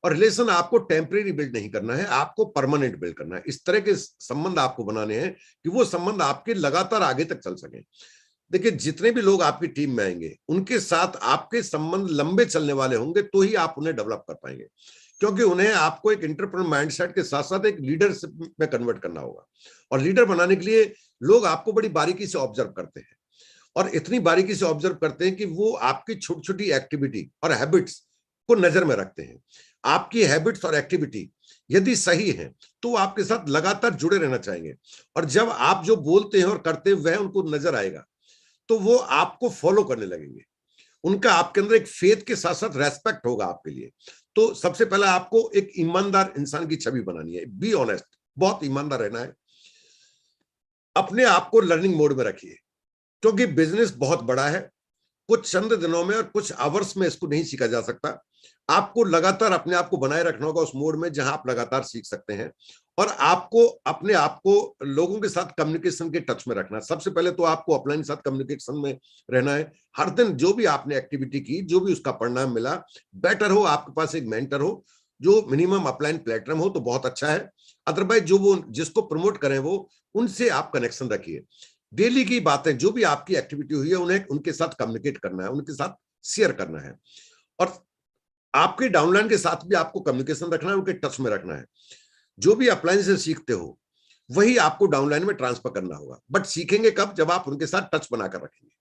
और रिलेशन आपको टेम्परेरी बिल्ड नहीं करना है, आपको परमानेंट बिल्ड करना है। इस तरह के संबंध आपको बनाने हैं कि वो संबंध आपके लगातार आगे तक चल सके। देखिए जितने भी लोग आपकी टीम में आएंगे उनके साथ आपके संबंध लंबे चलने वाले होंगे तो ही आप उन्हें डेवलप कर पाएंगे, क्योंकि उन्हें आपको एक एंटरप्रेन्योर माइंडसेट के साथ साथ एक लीडरशिप में कन्वर्ट करना होगा। और लीडर बनाने के लिए लोग आपको बड़ी बारीकी से ऑब्जर्व करते हैं, और इतनी बारीकी से ऑब्जर्व करते हैं कि वो आपकी छोटी छोटी एक्टिविटी और हैबिट्स को नजर में रखते हैं। आपकी हैबिट्स और एक्टिविटी यदि सही है तो वो आपके साथ लगातार जुड़े रहना चाहेंगे, और जब आप जो बोलते हैं और करते हैं वह उनको नजर आएगा तो वो आपको फॉलो करने लगेंगे। उनका आपके अंदर एक फेथ के साथ साथ रेस्पेक्ट होगा आपके लिए। तो सबसे पहले आपको एक ईमानदार इंसान की छवि बनानी है, बी ऑनेस्ट, बहुत ईमानदार रहना है। अपने आप को लर्निंग मोड में रखिए, क्योंकि बिजनेस बहुत बड़ा है, कुछ चंद दिनों में और कुछ आवर्स में इसको नहीं सीखा जा सकता। आपको लगातार अपने आप को बनाए रखना होगा उस मोड में जहां आप लगातार सीख सकते हैं, और आपको अपने आप को लोगों के साथ कम्युनिकेशन के टच में रखना है। सबसे पहले तो आपको अपलाइन के साथ कम्युनिकेशन में रहना है। हर दिन जो भी आपने एक्टिविटी की, जो भी उसका परिणाम मिला, बेटर हो आपके पास एक मेंटर हो जो मिनिमम अपलाइन प्लेटफॉर्म हो तो बहुत अच्छा है। अदरवाइज जो वो जिसको प्रमोट करें वो उनसे आप कनेक्शन रखिए। डेली की बातें जो भी आपकी एक्टिविटी हुई है उन्हें उनके साथ कम्युनिकेट करना है, उनके साथ शेयर करना है, और आपके डाउनलाइन के साथ भी आपको कम्युनिकेशन रखना है, उनके टच में रखना है। जो भी अपलाइन से सीखते हो वही आपको डाउनलाइन में ट्रांसफर करना होगा, बट सीखेंगे कब, जब आप उनके साथ टच बनाकर रखेंगे।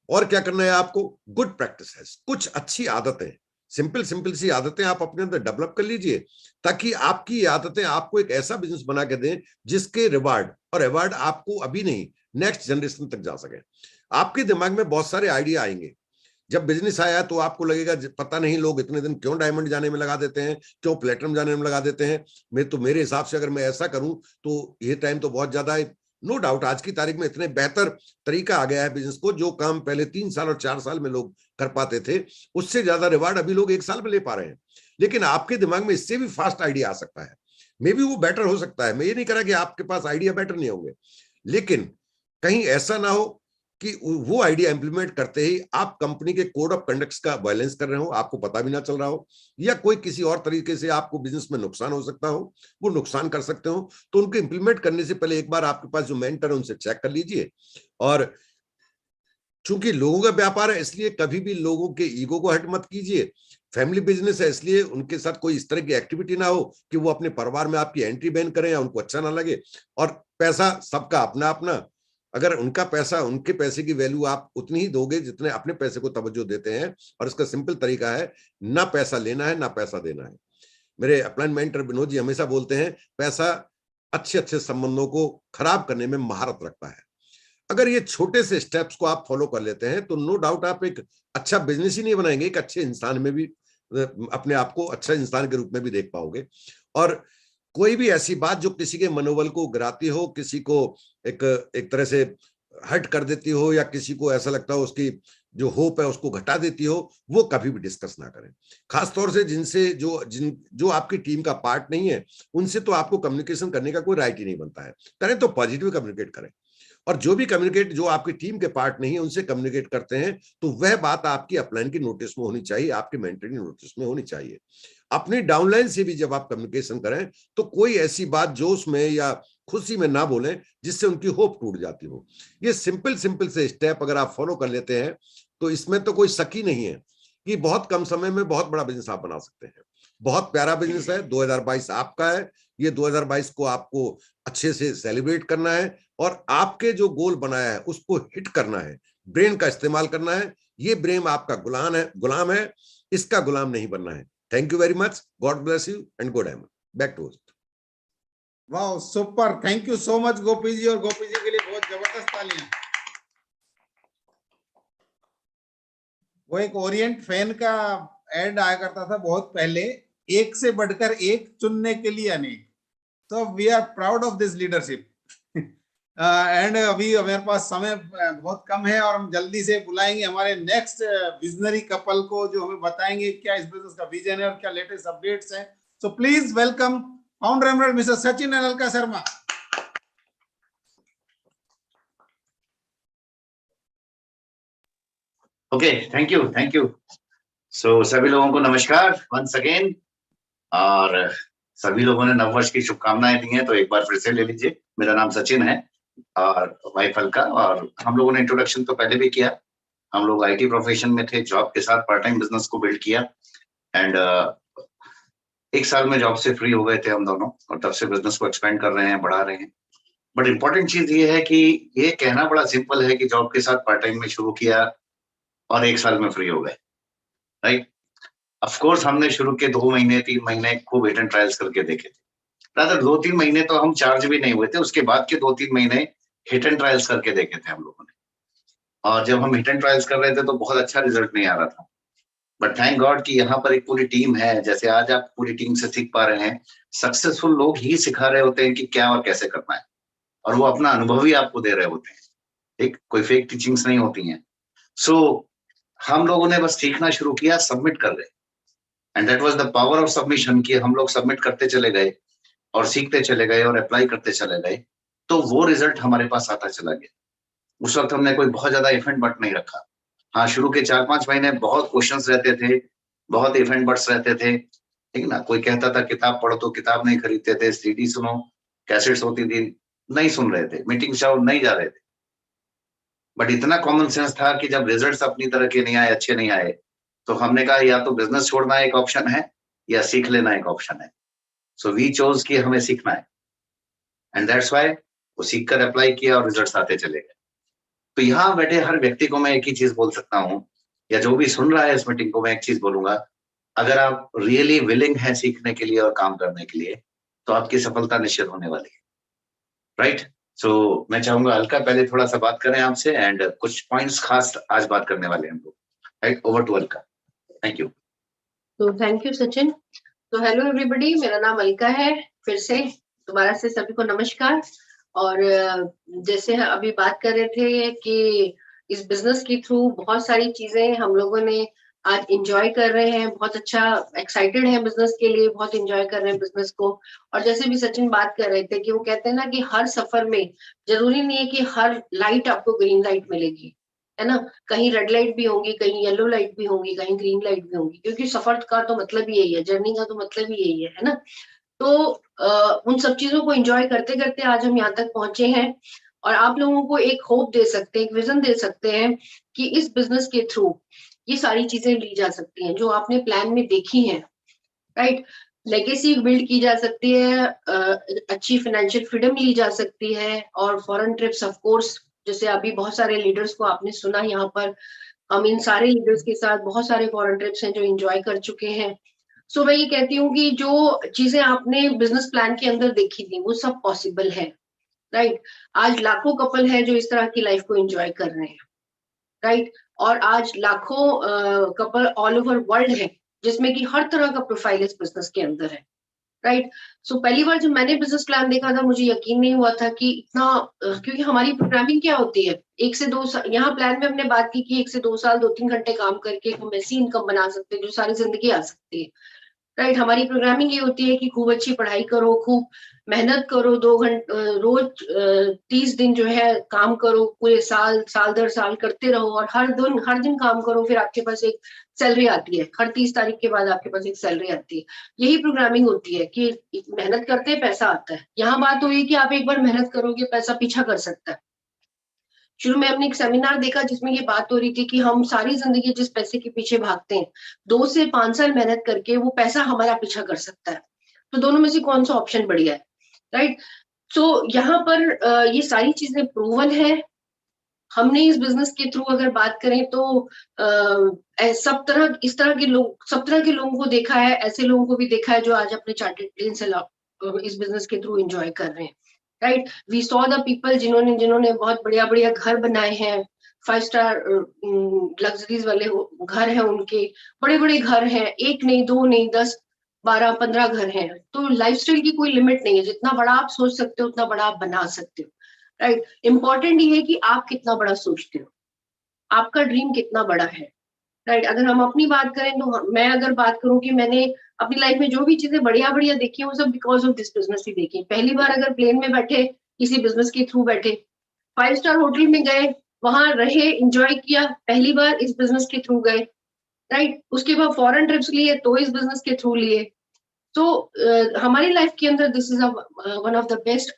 और क्या करना है आपको, गुड प्रैक्टिस है, कुछ अच्छी आदतें, सिंपल सिंपल सी आदतें आप अपने अंदर डेवलप कर लीजिए, ताकि आपकी आदतें आपको एक ऐसा बिजनेस बना के दें जिसके रिवार्ड और अवार्ड आपको अभी नहीं नेक्स्ट जनरेशन तक जा सके। आपके दिमाग में बहुत सारे आइडिया आएंगे। जब बिजनेस आया तो आपको लगेगा पता नहीं लोग इतने दिन क्यों डायमंड जाने में लगा देते हैं, क्यों प्लेटिनम जाने में लगा देते हैं। मेरे हिसाब से अगर मैं ऐसा करूं तो ये टाइम तो बहुत ज्यादा है। नो डाउट आज की तारीख में इतने बेहतर तरीका आ गया है बिजनेस को, जो काम पहले 3 साल और 4 साल में लोग कर पाते थे उससे ज्यादा रिवार्ड अभी लोग 1 साल में ले पा रहे हैं। लेकिन आपके दिमाग में इससे भी फास्ट आइडिया आ सकता है, मे बी वो बेटर हो सकता है। मैं ये नहीं कह रहा कि आपके पास आइडिया बेटर नहीं होंगे, लेकिन कहीं ऐसा ना हो कि वो आइडिया इंप्लीमेंट करते ही आप कंपनी के कोड ऑफ कंडक्ट का वायलेंस कर रहे हो, आपको पता भी ना चल रहा हो, या कोई किसी और तरीके से आपको बिजनेस में नुकसान हो सकता हो, वो नुकसान कर सकते हो, तो उनको इंप्लीमेंट करने से पहले एक बार आपके पास जो मेंटर है उनसे चेक कर लीजिए। और चूंकि लोगों का व्यापार है इसलिए कभी भी लोगों के ईगो को हर्ट मत कीजिए। फैमिली बिजनेस है इसलिए उनके साथ कोई इस तरह की एक्टिविटी ना हो कि वो अपने परिवार में आपकी एंट्री बैन करें या उनको अच्छा ना लगे। और पैसा सबका अपना अपना, अगर उनका पैसा, उनके पैसे की वैल्यू आप उतनी ही दोगे जितने अपने पैसे को तवज्जो देते हैं। और इसका सिंपल तरीका है, ना पैसा लेना है ना पैसा देना है। मेरे अपलाइन मेंटर विनोद जी हमेशा बोलते हैं, पैसा अच्छे अच्छे संबंधों को खराब करने में महारत रखता है। अगर ये छोटे से स्टेप्स को आप फॉलो कर लेते हैं तो नो डाउट आप एक अच्छा बिजनेस ही नहीं बनाएंगे, एक अच्छे इंसान में भी अपने आप को अच्छा इंसान के रूप में भी देख पाओगे। और कोई भी ऐसी बात जो किसी के मनोबल को गिराती हो, किसी को एक तरह से हर्ट कर देती हो, या किसी को ऐसा लगता हो उसकी जो होप है उसको घटा देती हो, वो कभी भी डिस्कस ना करें। खासतौर से जिनसे जो आपकी टीम का पार्ट नहीं है, उनसे तो आपको कम्युनिकेशन करने का कोई राइट ही नहीं बनता है। करें तो पॉजिटिव कम्युनिकेट करें, और जो भी कम्युनिकेट, जो आपकी टीम के पार्ट नहीं है उनसे कम्युनिकेट करते हैं, तो वह बात आपकी अपलाइन की नोटिस में होनी चाहिए, आपके मेंटर की नोटिस में होनी चाहिए। अपनी डाउनलाइन से भी जब आप कम्युनिकेशन करें तो कोई ऐसी बात जोश में या खुशी में ना बोलें जिससे उनकी होप टूट जाती हो। ये सिंपल से स्टेप अगर आप फॉलो कर लेते हैं तो इसमें तो कोई शक ही नहीं है कि बहुत कम समय में बहुत बड़ा बिजनेस आप बना सकते हैं। बहुत प्यारा बिजनेस है, 2022 आपका है। ये 2022 को आपको अच्छे से सेलिब्रेट करना है और आपके जो गोल बनाया है उसको हिट करना है, ब्रेन का इस्तेमाल करना है। ये ब्रेन आपका गुलाम है, इसका गुलाम नहीं बनना है। Thank you very much, God bless you and good am back to host. वाह, super, thank you so much Gopi ji, और गोपी जी के लिए बहुत जबरदस्त तालियां। वो एक ओरिएंट फैन का एड आया करता था बहुत पहले, एक से बढ़कर एक, चुनने के लिए अनेक। तो we are proud of this leadership. And अभी हमारे पास समय बहुत कम है और हम जल्दी से बुलाएंगे हमारे नेक्स्ट विजनरी कपल को, जो हमें बताएंगे क्या इस बिजनेस का विजन है और क्या लेटेस्ट अपडेट्स हैं। So please welcome founder Emerald mister Sachin and Alka Sharma. Okay, thank you. So सभी लोगों को नमस्कार वंस अगेन, और सभी लोगों ने नववर्ष की शुभकामनाएं दी हैं तो एक बार फिर से ले लीजिए। मेरा नाम सचिन है और वाइफ अलका, और हम लोगों ने इंट्रोडक्शन तो पहले भी किया। हम लोग आईटी प्रोफेशन में थे, जॉब के साथ पार्ट टाइम बिजनेस को बिल्ड किया, एंड 1 साल में जॉब से फ्री हो गए थे हम दोनों, और तब से बिजनेस को एक्सपेंड कर रहे हैं, बढ़ा रहे हैं। बट इंपॉर्टेंट चीज ये है कि ये कहना बड़ा सिंपल है कि जॉब के साथ पार्ट टाइम में शुरू किया और 1 साल में फ्री हो गए, राइट। ऑफ कोर्स हमने शुरू के 2 महीने 3 महीने खूब हिट एंड ट्रायल्स करके देखे थे। रादर 2-3 महीने तो हम चार्ज भी नहीं हुए थे, उसके बाद के 2-3 महीने हिट एंड ट्रायल्स करके देखे थे हम लोगों ने। और जब हम हिट एंड ट्रायल्स कर रहे थे तो बहुत अच्छा रिजल्ट नहीं आ रहा था, बट थैंक गॉड कि यहाँ पर एक पूरी टीम है। जैसे आज आप पूरी टीम से सीख पा रहे हैं, सक्सेसफुल लोग ही सिखा रहे होते हैं कि क्या और कैसे करना है, और वो अपना अनुभव ही आपको दे रहे होते हैं, ठीक, कोई फेक टीचिंग्स नहीं होती हैं। सो हम लोगों ने बस सीखना शुरू किया, सबमिट कर गए, and that was the power of submission, कि हम लोग सबमिट करते चले गए और सीखते चले गए और अप्लाई करते चले गए, तो वो रिजल्ट हमारे पास आता चला गया। उस वक्त हमने कोई बहुत ज्यादा इवेंट बट नहीं रखा। हाँ, शुरू के 4-5 महीने बहुत क्वेश्चंस रहते थे, बहुत इवेंट बट्स रहते थे, ठीक ना। कोई कहता था किताब पढ़ो तो किताब नहीं खरीदते थे, सीडी सुनो, कैसेट्स होती थी, नहीं सुन रहे थे, मीटिंग जाओ नहीं जा रहे थे। बट इतना कॉमन सेंस था कि जब रिजल्ट्स अपनी तरह के नहीं आए, अच्छे नहीं आए, तो हमने कहा या तो बिजनेस छोड़ना एक ऑप्शन है या सीख लेना एक ऑप्शन है। सो वी चोज कि हमें सीखना है, एंड दैट्स व्हाई वो सीख कर अप्लाई किया और रिजल्ट्स आते चले गए। तो यहाँ बैठे हर व्यक्ति को मैं एक ही चीज बोल सकता हूँ, या जो भी सुन रहा है इस मीटिंग को मैं एक चीज बोलूंगा, अगर आप रियली विलिंग है सीखने के लिए और काम करने के लिए, तो आपकी सफलता निश्चित होने वाली है, राइट। सो मैं चाहूंगा अलका पहले थोड़ा सा बात करें आपसे, एंड कुछ पॉइंट्स खास आज बात करने वाले हैं हम लोग, right. Over to Alka, thank you. तो थैंक यू सचिन। तो हेलो एवरीबॉडी, मेरा नाम अलका है। फिर से दोबारा से सभी को नमस्कार। और जैसे अभी बात कर रहे थे कि इस बिजनेस के थ्रू बहुत सारी चीजें हम लोगों ने आज एंजॉय कर रहे हैं, बहुत अच्छा एक्साइटेड है बिजनेस के लिए, बहुत एंजॉय कर रहे हैं बिजनेस को। और जैसे भी सचिन बात कर रहे थे कि वो कहते हैं ना कि हर सफर में जरूरी नहीं है कि हर लाइट आपको ग्रीन लाइट मिलेगी, है ना, कहीं रेड लाइट भी होंगी, कहीं येलो लाइट भी होंगी, कहीं ग्रीन लाइट भी होंगी, क्योंकि सफर का तो मतलब ही यही है, जर्नी का तो मतलब ही यही है ना। तो उन सब चीजों को एंजॉय करते करते आज हम यहाँ तक पहुंचे हैं, और आप लोगों को एक होप दे सकते हैं, एक विजन दे सकते हैं कि इस बिजनेस के थ्रू ये सारी चीजें ली जा सकती हैं जो आपने प्लान में देखी हैं, राइट। लेगेसी बिल्ड की जा सकती है, अच्छी फाइनेंशियल फ्रीडम ली जा सकती है, और फॉरेन ट्रिप्स ऑफ कोर्स, जैसे अभी बहुत सारे लीडर्स को आपने सुना यहाँ पर, हम इन सारे लीडर्स के साथ बहुत सारे फॉरेन ट्रिप्स हैं जो एंजॉय कर चुके हैं। सो मैं ये कहती हूँ कि जो चीजें आपने बिजनेस प्लान के अंदर देखी थी वो सब पॉसिबल है, राइट। आज लाखों कपल है जो इस तरह की लाइफ को एंजॉय कर रहे हैं, राइट। और आज लाखों कपल ऑल ओवर वर्ल्ड है जिसमें कि हर तरह का प्रोफाइल इस बिजनेस के अंदर है, राइट। सो पहली बार जब मैंने बिजनेस प्लान देखा था मुझे यकीन नहीं हुआ था कि इतना क्योंकि हमारी प्रोग्रामिंग क्या होती है, 1 से 2 साल, यहाँ प्लान में हमने बात की कि 1 से 2 साल 2-3 घंटे काम करके हम ऐसी इनकम बना सकते हैं जो सारी जिंदगी आ सकती है, राइट। हमारी प्रोग्रामिंग ये होती है कि खूब अच्छी पढ़ाई करो, खूब मेहनत करो, 2 घंटे रोज 30 दिन जो है काम करो, पूरे साल दर साल करते रहो, और हर दिन काम करो, फिर आपके पास एक सैलरी आती है, हर 30 तारीख के बाद आपके पास एक सैलरी आती है। यही प्रोग्रामिंग होती है कि मेहनत करते हैं पैसा आता है। यहाँ बात हुई कि आप एक बार मेहनत करोगे पैसा पीछा कर सकता है। शुरू में हमने एक सेमिनार देखा जिसमें ये बात हो रही थी कि हम सारी जिंदगी जिस पैसे के पीछे भागते हैं 2 से 5 साल मेहनत करके वो पैसा हमारा पीछा कर सकता है। तो दोनों में से कौन सा ऑप्शन बढ़िया है, राइट। सो यहाँ पर ये सारी चीजें प्रूवन है। हमने इस बिजनेस के थ्रू अगर बात करें तो सब तरह के लोगों को देखा है, ऐसे लोगों को भी देखा है जो आज अपने चार्टर्ड प्लेन से इस बिजनेस के थ्रू एंजॉय कर रहे हैं, right. We saw the people जिन्होंने बहुत बढ़िया घर बनाए हैं, 5 स्टार लग्जरीज वाले घर हैं, उनके बड़े घर हैं, 1 नहीं 2 नहीं 10 12 15 घर हैं। तो लाइफस्टाइल की कोई लिमिट नहीं है, जितना बड़ा आप सोच सकते हो उतना बड़ा आप बना सकते हो, राइट। इंपॉर्टेंट ये है कि आप कितना बड़ा सोचते हो, आपका ड्रीम कितना बड़ा है, राइट। अगर हम अपनी बात करें तो मैं अगर बात करूं कि मैंने अपनी लाइफ में जो भी चीजें बढ़िया देखी है वो सब बिकॉज ऑफ दिस बिजनेस ही देखी। पहली बार अगर प्लेन में बैठे, किसी बिजनेस के थ्रू बैठे, 5 स्टार होटल में गए, वहां रहे, एंजॉय किया, पहली बार इस बिजनेस के थ्रू गए, राइट। उसके बाद फॉरेन ट्रिप्स लिए तो इस बिजनेस के थ्रू लिए। तो हमारी लाइफ के अंदर this is one of the best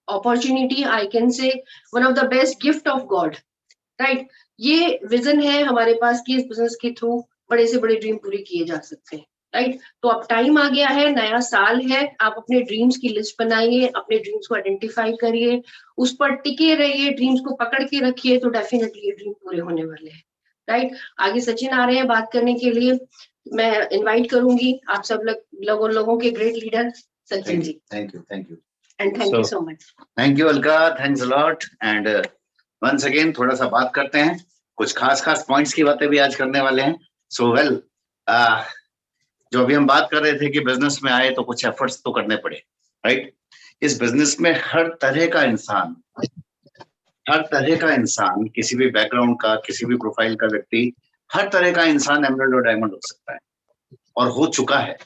opportunity, I can say one of the best gift of God, right. ये विजन है हमारे पास कि इस बिजनेस के थ्रू बड़े से बड़े ड्रीम पूरे किए जा सकते हैं, राइट। तो अब टाइम आ गया है, नया साल है, आप अपने ड्रीम्स की लिस्ट बनाइए, अपने ड्रीम्स को आइडेंटिफाई करिए, उस पर टिके रहिए, ड्रीम्स को पकड़ के रखिए, तो डेफिनेटली ये ड्रीम पूरे होने वाले हैं, राइट। आगे सचिन आ रहे हैं बात करने के लिए, मैं इनवाइट करूंगी आप सब लोगों के great leader Sachin ji. Thank you and thank you so much. Thank you Alka, thanks a lot. And once again थोड़ा सा बात करते हैं, कुछ खास पॉइंट्स की बातें भी आज करने वाले हैं। सो वेल, जो अभी हम बात कर रहे थे कि बिजनेस में आए तो कुछ एफर्ट्स तो करने पड़े, राइट। इस बिजनेस में हर तरह का इंसान, किसी भी बैकग्राउंड का, किसी भी प्रोफाइल का व्यक्ति, हर तरह का इंसान एमराल्ड और डायमंड हो सकता है और हो चुका है।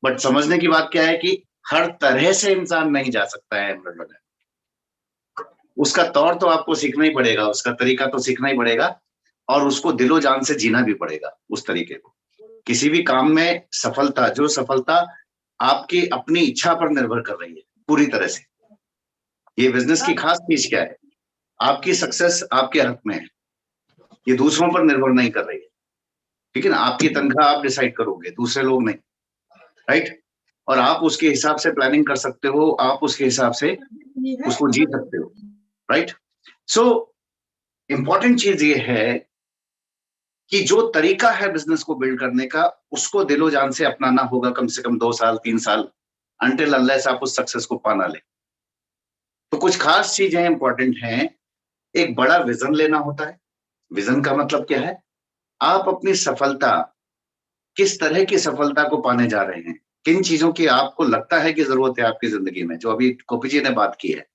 बट समझने की बात क्या है कि हर तरह से इंसान नहीं जा सकता है एमराल्ड और डायमंड। उसका तौर तो आपको सीखना ही पड़ेगा, उसका तरीका तो सीखना ही पड़ेगा, और उसको दिलो जान से जीना भी पड़ेगा उस तरीके को। किसी भी काम में सफलता आपकी अपनी इच्छा पर निर्भर कर रही है पूरी तरह से। ये बिजनेस की खास चीज क्या है, आपकी सक्सेस आपके हाथ में है, ये दूसरों पर निर्भर नहीं कर रही है, ठीक है ना। आपकी तनख्वाह आप डिसाइड करोगे, दूसरे लोग नहीं, राइट। और आप उसके हिसाब से प्लानिंग कर सकते हो, आप उसके हिसाब से उसको जी सकते हो, राइट। सो इंपॉर्टेंट चीज ये है कि जो तरीका है बिजनेस को बिल्ड करने का, उसको दिलो जान से अपनाना होगा, कम से कम 2 साल 3 साल, अनटिल अनलेस आप उस सक्सेस को पाना ले। तो कुछ खास चीजें इंपॉर्टेंट हैं। एक बड़ा विजन लेना होता है। विजन का मतलब क्या है, आप अपनी सफलता, किस तरह की सफलता को पाने जा रहे हैं, किन चीजों की आपको लगता है कि जरूरत है आपकी जिंदगी में, जो अभी गोपी जी ने बात की है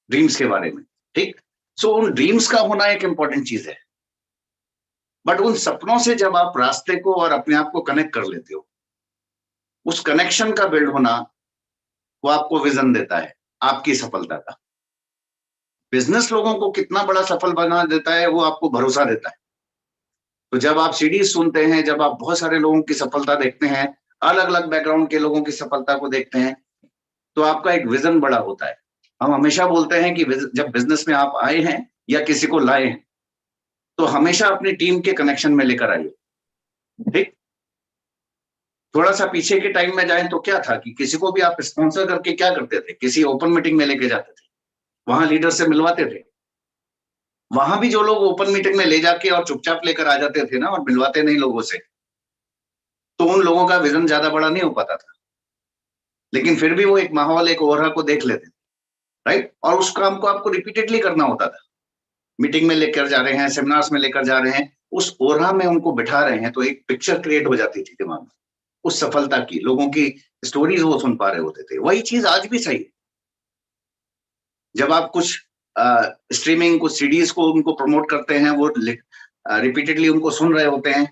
ड्रीम्स के बारे में, ठीक। सो उन ड्रीम्स का होना एक इंपॉर्टेंट चीज है। बट उन सपनों से जब आप रास्ते को और अपने आप को कनेक्ट कर लेते हो, उस कनेक्शन का बिल्ड होना वो आपको विजन देता है आपकी सफलता का। बिजनेस लोगों को कितना बड़ा सफल बना देता है वो आपको भरोसा देता है। तो जब आप सीरीज सुनते हैं, जब आप बहुत सारे लोगों की सफलता देखते हैं, अलग अलग बैकग्राउंड के लोगों की सफलता को देखते हैं, तो आपका एक विजन बड़ा होता है। हम हमेशा बोलते हैं कि जब बिजनेस में आप आए हैं या किसी को लाए हैं, तो हमेशा अपनी टीम के कनेक्शन में लेकर आइए। ठीक, थोड़ा सा पीछे के टाइम में जाएं तो क्या था कि किसी को भी आप स्पॉन्सर करके क्या करते थे, किसी ओपन मीटिंग में लेके जाते थे, वहां लीडर से मिलवाते थे। वहां भी जो लोग ओपन मीटिंग में ले जाके और चुपचाप लेकर आ जाते थे ना और मिलवाते नहीं लोगों से, तो उन लोगों का विजन ज्यादा बड़ा नहीं हो पाता था। लेकिन फिर भी वो एक माहौल, एक ओरा को देख लेते थे, राइट। और उस काम को आपको रिपीटेडली करना होता था। मीटिंग में लेकर जा रहे हैं, सेमिनार्स में लेकर जा रहे हैं, उस ओरा में उनको बिठा रहे हैं, तो एक पिक्चर क्रिएट हो जाती थी दिमाग में उस सफलता की, लोगों की स्टोरीज वो सुन पा रहे होते थे। वही चीज आज भी सही है। जब आप कुछ स्ट्रीमिंग, कुछ सीडीज को उनको प्रमोट करते हैं, वो रिपीटेडली उनको सुन रहे होते हैं।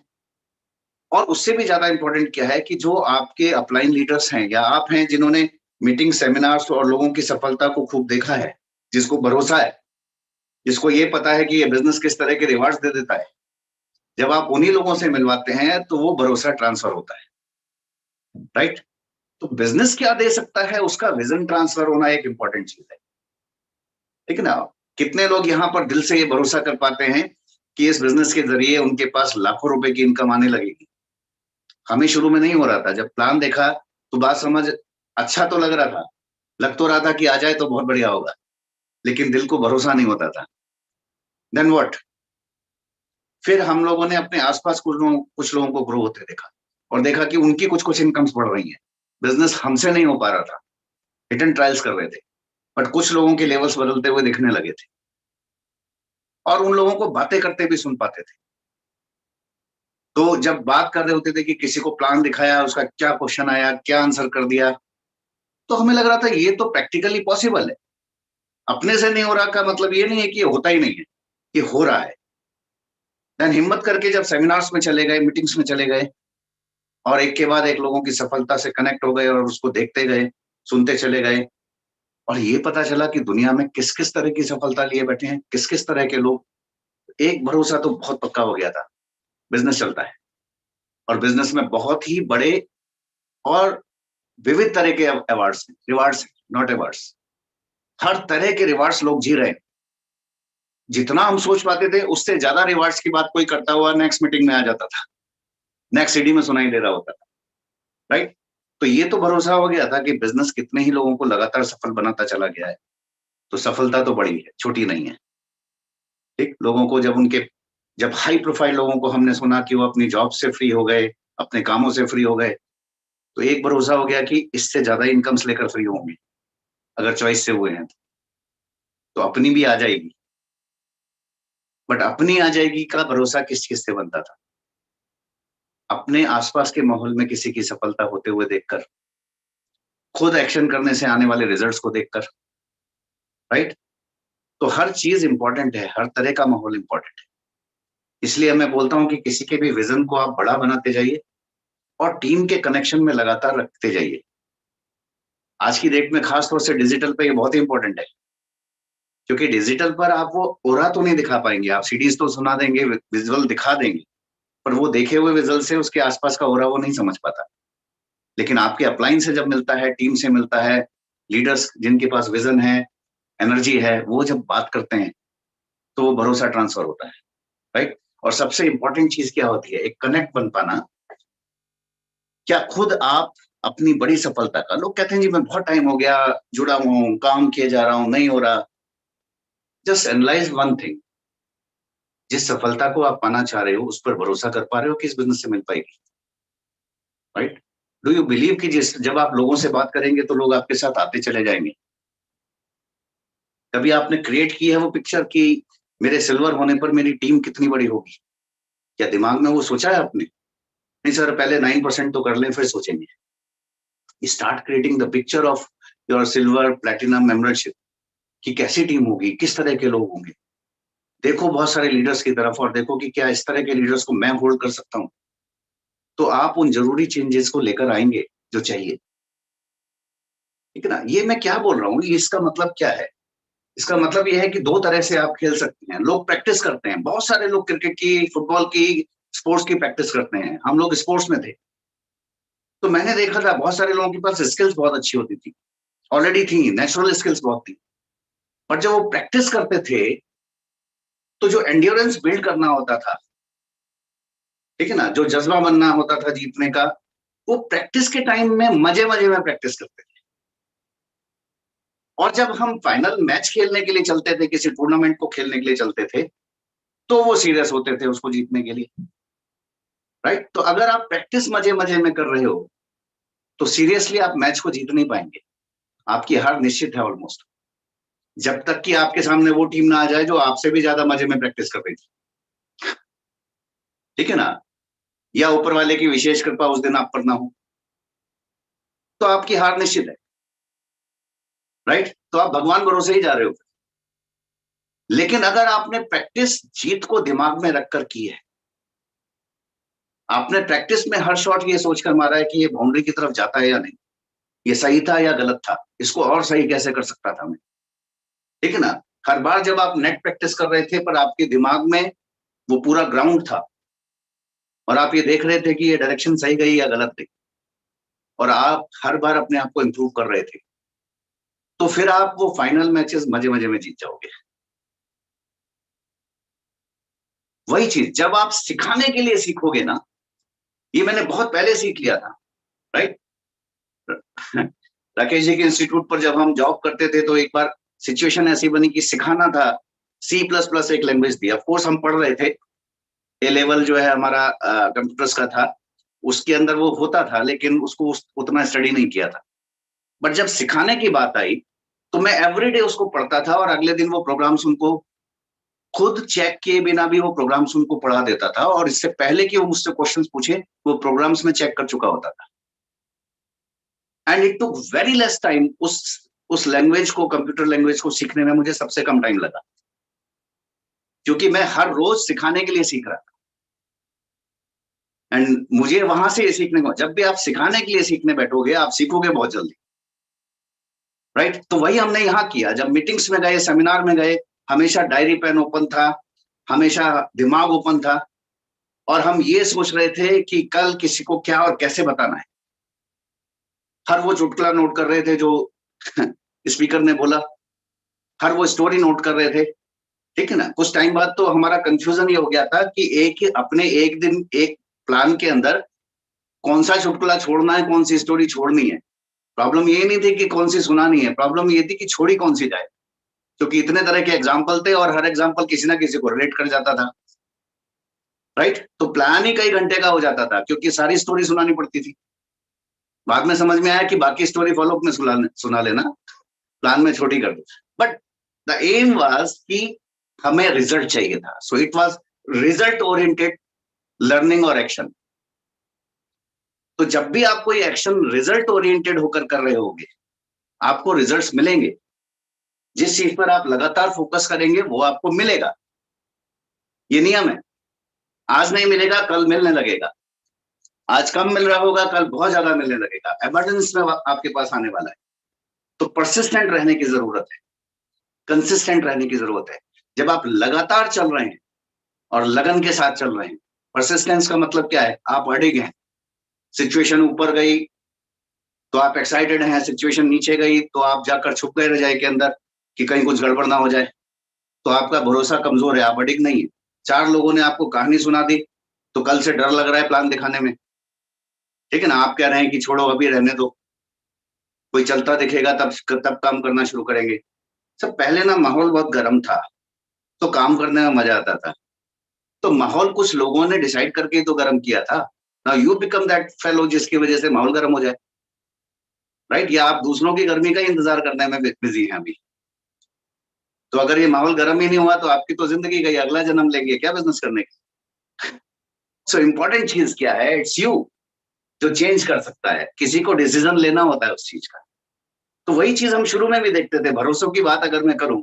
और उससे भी ज्यादा इंपॉर्टेंट क्या है कि जो आपके अपलाइन लीडर्स हैं या आप हैं जिन्होंने मीटिंग, सेमिनार्स और लोगों की सफलता को खूब देखा है, जिसको भरोसा है, जिसको ये पता है कि ये बिजनेस किस तरह के रिवार्ड्स दे देता है, जब आप उन्हीं लोगों से मिलवाते हैं तो वो भरोसा ट्रांसफर होता है, राइट। तो बिजनेस क्या दे सकता है, उसका विजन ट्रांसफर होना एक इंपॉर्टेंट चीज है, ठीक है ना। कितने लोग यहाँ पर दिल से ये भरोसा कर पाते हैं कि इस बिजनेस के जरिए उनके पास लाखों रुपए की इनकम आने लगेगी। हमें शुरू में नहीं हो रहा था, जब प्लान देखा तो बात समझ अच्छा तो लग रहा था, लग तो रहा था कि आ जाए तो बहुत बढ़िया होगा, लेकिन दिल को भरोसा नहीं होता था। देन व्हाट, फिर हम लोगों ने अपने आसपास कुछ लोगों को ग्रो होते देखा और देखा कि उनकी कुछ इनकम्स बढ़ रही हैं। बिजनेस हमसे नहीं हो पा रहा था, हिट एंड ट्रायल्स कर रहे थे, बट कुछ लोगों के लेवल्स बदलते हुए दिखने लगे थे और उन लोगों को बातें करते भी सुन पाते थे। तो जब बात कर रहे होते थे कि किसी को प्लान दिखाया, उसका क्या क्वेश्चन आया, क्या आंसर कर दिया, तो हमें लग रहा था ये तो प्रैक्टिकली पॉसिबल है। अपने से नहीं हो रहा का मतलब ये नहीं है कि ये होता ही नहीं है, ये हो रहा है। देन हिम्मत करके जब सेमिनार्स में चले गए, मीटिंग्स में चले गए और एक के बाद एक लोगों की सफलता से कनेक्ट हो गए और उसको देखते गए, सुनते चले गए, और ये पता चला कि दुनिया में किस किस तरह की सफलता लिए बैठे हैं, किस किस तरह के लोग। एक भरोसा तो बहुत पक्का हो गया था, बिजनेस चलता है और बिजनेस में बहुत ही बड़े और विविध तरह के अवार्ड्स, रिवार्ड्स, नॉट अवार्ड्स, हर तरह के रिवार्ड्स लोग जी रहे हैं। जितना हम सोच पाते थे उससे ज्यादा रिवार्ड्स की बात कोई करता हुआ नेक्स्ट मीटिंग में आ जाता था, नेक्स्ट सीडी में सुनाई दे रहा होता था, राइट। तो ये तो भरोसा हो गया था कि बिजनेस कितने ही लोगों को लगातार सफल बनाता चला गया है, तो सफलता तो बड़ी है, छोटी नहीं है, ठीक। लोगों को जब हाई प्रोफाइल लोगों को हमने सुना कि वो अपनी जॉब से फ्री हो गए, अपने कामों से फ्री हो गए, तो एक भरोसा हो गया कि इससे ज्यादा इनकम्स लेकर फ्री होंगे अगर चॉइस से हुए हैं तो अपनी भी आ जाएगी। बट अपनी आ जाएगी का भरोसा किस चीज से बनता था? अपने आसपास के माहौल में किसी की सफलता होते हुए देखकर, खुद एक्शन करने से आने वाले रिजल्ट्स को देखकर, राइट। तो हर चीज इंपॉर्टेंट है, हर तरह का माहौल इंपॉर्टेंट है। इसलिए मैं बोलता हूं कि किसी के भी विजन को आप बड़ा बनाते जाइए और टीम के कनेक्शन में लगातार रखते जाइए। आज की डेट में खासतौर से डिजिटल पे ये बहुत ही इंपॉर्टेंट है, क्योंकि डिजिटल पर आप वो ओरा तो नहीं दिखा पाएंगे, आप सीडीज तो सुना देंगे, विजुअल दिखा देंगे, पर वो देखे हुए विजुअल से उसके आसपास का ओरा वो नहीं समझ पाता। लेकिन आपके अपलाइन से जब मिलता है, टीम से मिलता है, लीडर्स जिनके पास विजन है, एनर्जी है, वो जब बात करते हैं तो वो भरोसा ट्रांसफर होता है, राइट। और सबसे इंपॉर्टेंट चीज क्या होती है, एक कनेक्ट बन पाना। क्या खुद आप अपनी बड़ी सफलता का, लोग कहते हैं जी मैं बहुत टाइम हो गया जुड़ा हुआ हूं, काम किए जा रहा हूं, नहीं हो रहा। जस्ट एनालाइज वन थिंग, जिस सफलता को आप पाना चाह रहे हो उस पर भरोसा कर पा रहे हो कि इस बिजनेस से मिल पाएगी, राइट। डू यू बिलीव कि जब आप लोगों से बात करेंगे तो लोग आपके साथ आते चले जाएंगे? कभी आपने क्रिएट की है वो पिक्चर कि मेरे सिल्वर होने पर मेरी टीम कितनी बड़ी होगी? क्या दिमाग में वो सोचा है आपने? नहीं सर, पहले 9% तो कर लें फिर सोचेंगे। Start creating the picture of your silver, platinum, membership, कि कैसी टीम होगी, किस तरह के लोग होंगे। देखो बहुत सारे लीडर्स की तरफ और देखो कि क्या इस तरह के लीडर्स को मैं होल्ड कर सकता हूं, तो आप उन जरूरी चेंजेस को लेकर आएंगे जो चाहिए, ठीक है ना। ये मैं क्या बोल रहा हूँ, इसका मतलब क्या है? इसका मतलब ये है कि दो तरह से आप खेल सकते हैं। लोग प्रैक्टिस करते हैं, बहुत सारे लोग क्रिकेट की, फुटबॉल की, स्पोर्ट्स की प्रैक्टिस करते हैं। हम लोग स्पोर्ट्स में थे, तो मैंने देखा था बहुत सारे लोगों के पास स्किल्स बहुत अच्छी होती थी, ऑलरेडी थी, नेचुरल स्किल्स बहुत थी। पर जब वो प्रैक्टिस करते थे तो जो एंड्योरेंस बिल्ड करना होता था, ठीक है ना, जो जज्बा बनना होता था जीतने का, वो प्रैक्टिस के टाइम में मजे मजे में प्रैक्टिस करते थे। और जब हम फाइनल मैच खेलने के लिए चलते थे, किसी टूर्नामेंट को खेलने के लिए चलते थे, तो वो सीरियस होते थे उसको जीतने के लिए, राइट। तो अगर आप प्रैक्टिस मजे मजे में कर रहे हो तो सीरियसली आप मैच को जीत नहीं पाएंगे, आपकी हार निश्चित है ऑलमोस्ट, जब तक कि आपके सामने वो टीम ना आ जाए जो आपसे भी ज्यादा मजे में प्रैक्टिस कर रही थी, ठीक है ना, या ऊपर वाले की विशेष कृपा उस दिन आप पर ना हो, तो आपकी हार निश्चित है, राइट। तो आप भगवान भरोसे ही जा रहे हो। लेकिन अगर आपने प्रैक्टिस जीत को दिमाग में रखकर की है, आपने प्रैक्टिस में हर शॉट ये सोचकर मारा है कि ये बाउंड्री की तरफ जाता है या नहीं, ये सही था या गलत था, इसको और सही कैसे कर सकता था मैं, ठीक है ना। हर बार जब आप नेट प्रैक्टिस कर रहे थे पर आपके दिमाग में वो पूरा ग्राउंड था और आप ये देख रहे थे कि ये डायरेक्शन सही गई या गलत गई, और आप हर बार अपने आप को इंप्रूव कर रहे थे, तो फिर आप वो फाइनल मैचेस मजे मजे में जीत जाओगे। वही चीज जब आप सिखाने के लिए सीखोगे ना, ये मैंने बहुत पहले सीख लिया था, राइट। राकेश जी के इंस्टीट्यूट पर जब हम जॉब करते थे तो एक बार सिचुएशन ऐसी बनी कि सिखाना था C++ एक लैंग्वेज थी। ऑफ कोर्स हम पढ़ रहे थे, ए लेवल जो है हमारा कंप्यूटर्स का था, उसके अंदर वो होता था, लेकिन उसको उतना स्टडी नहीं किया था। बट जब सिखाने की बात आई तो मैं एवरीडे उसको पढ़ता था और अगले दिन वो प्रोग्राम्स उनको खुद चेक किए बिना भी वो प्रोग्राम्स उनको पढ़ा देता था, और इससे पहले कि वो मुझसे क्वेश्चंस पूछे वो प्रोग्राम्स में चेक कर चुका होता था। And it took very less time, उस लैंग्वेज को, कंप्यूटर लैंग्वेज को सीखने में मुझे सबसे कम टाइम लगा, क्योंकि मैं हर रोज सिखाने के लिए सीख रहा था। एंड मुझे वहां से ये सीखने को, जब भी आप सिखाने के लिए सीखने बैठोगे आप सीखोगे बहुत जल्दी, राइट। तो वही हमने यहाँ किया। जब मीटिंग्स में गए, सेमिनार में गए, हमेशा डायरी पेन ओपन था, हमेशा दिमाग ओपन था, और हम ये सोच रहे थे कि कल किसी को क्या और कैसे बताना है। हर वो चुटकुला नोट कर रहे थे जो स्पीकर ने बोला, हर वो स्टोरी नोट कर रहे थे, ठीक है ना। कुछ टाइम बाद तो हमारा कंफ्यूजन ये हो गया था कि एक दिन एक प्लान के अंदर कौन सा चुटकुला छोड़ना है, कौन सी स्टोरी छोड़नी है। प्रॉब्लम ये नहीं थी कि कौन सी सुनानी है, प्रॉब्लम ये थी कि छोड़ी कौन सी जाए, क्योंकि इतने तरह के एग्जाम्पल थे और हर एग्जाम्पल किसी ना किसी को रिलेट कर जाता था, राइट। तो प्लान ही कई घंटे का हो जाता था क्योंकि सारी स्टोरी सुनानी पड़ती थी। बाद में समझ में आया कि बाकी स्टोरी फॉलोअप में सुना लेना, प्लान में छोटी कर दो। बट द एम वाज कि हमें रिजल्ट चाहिए था, so it was result oriented learning और एक्शन। तो जब भी आप कोई एक्शन रिजल्ट ओरिएंटेड होकर कर रहे होगे, आपको रिजल्ट्स मिलेंगे। जिस चीज पर आप लगातार फोकस करेंगे वो आपको मिलेगा, ये नियम है। आज नहीं मिलेगा, कल मिलने लगेगा। आज कम मिल रहा होगा, कल बहुत ज्यादा मिलने लगेगा, एबंडेंस में आपके पास आने वाला है। तो परसिस्टेंट रहने की जरूरत है, कंसिस्टेंट रहने की जरूरत है। जब आप लगातार चल रहे हैं और लगन के साथ चल रहे हैं, परसिस्टेंस का मतलब क्या है, आप अडिग हैं। सिचुएशन ऊपर गई तो आप एक्साइटेड हैं, सिचुएशन नीचे गई तो आप जाकर छुप गए रजाई के अंदर कि कहीं कुछ गड़बड़ ना हो जाए, तो आपका भरोसा कमजोर है, आप अडिग नहीं है। 4 लोगों ने आपको कहानी सुना दी तो कल से डर लग रहा है प्लान दिखाने में, ठीक है ना। आप कह रहे हैं कि छोड़ो अभी रहने दो, कोई चलता दिखेगा तब काम करना शुरू करेंगे। सब पहले ना माहौल बहुत गर्म था तो काम करने में मजा आता था। तो माहौल कुछ लोगों ने डिसाइड करके तो गर्म किया था। Now you become that fellow जिसकी वजह से माहौल गर्म हो जाए, राइट। या आप दूसरों की गर्मी का इंतजार करने में बिजी हैं अभी। तो अगर ये माहौल गर्म ही नहीं हुआ तो आपकी तो जिंदगी गई, अगला जन्म लेंगे क्या बिजनेस करने की। सो इंपॉर्टेंट चीज क्या है, इट्स यू जो चेंज कर सकता है। किसी को डिसीजन लेना होता है उस चीज का। तो वही चीज हम शुरू में भी देखते थे। भरोसों की बात अगर मैं करूं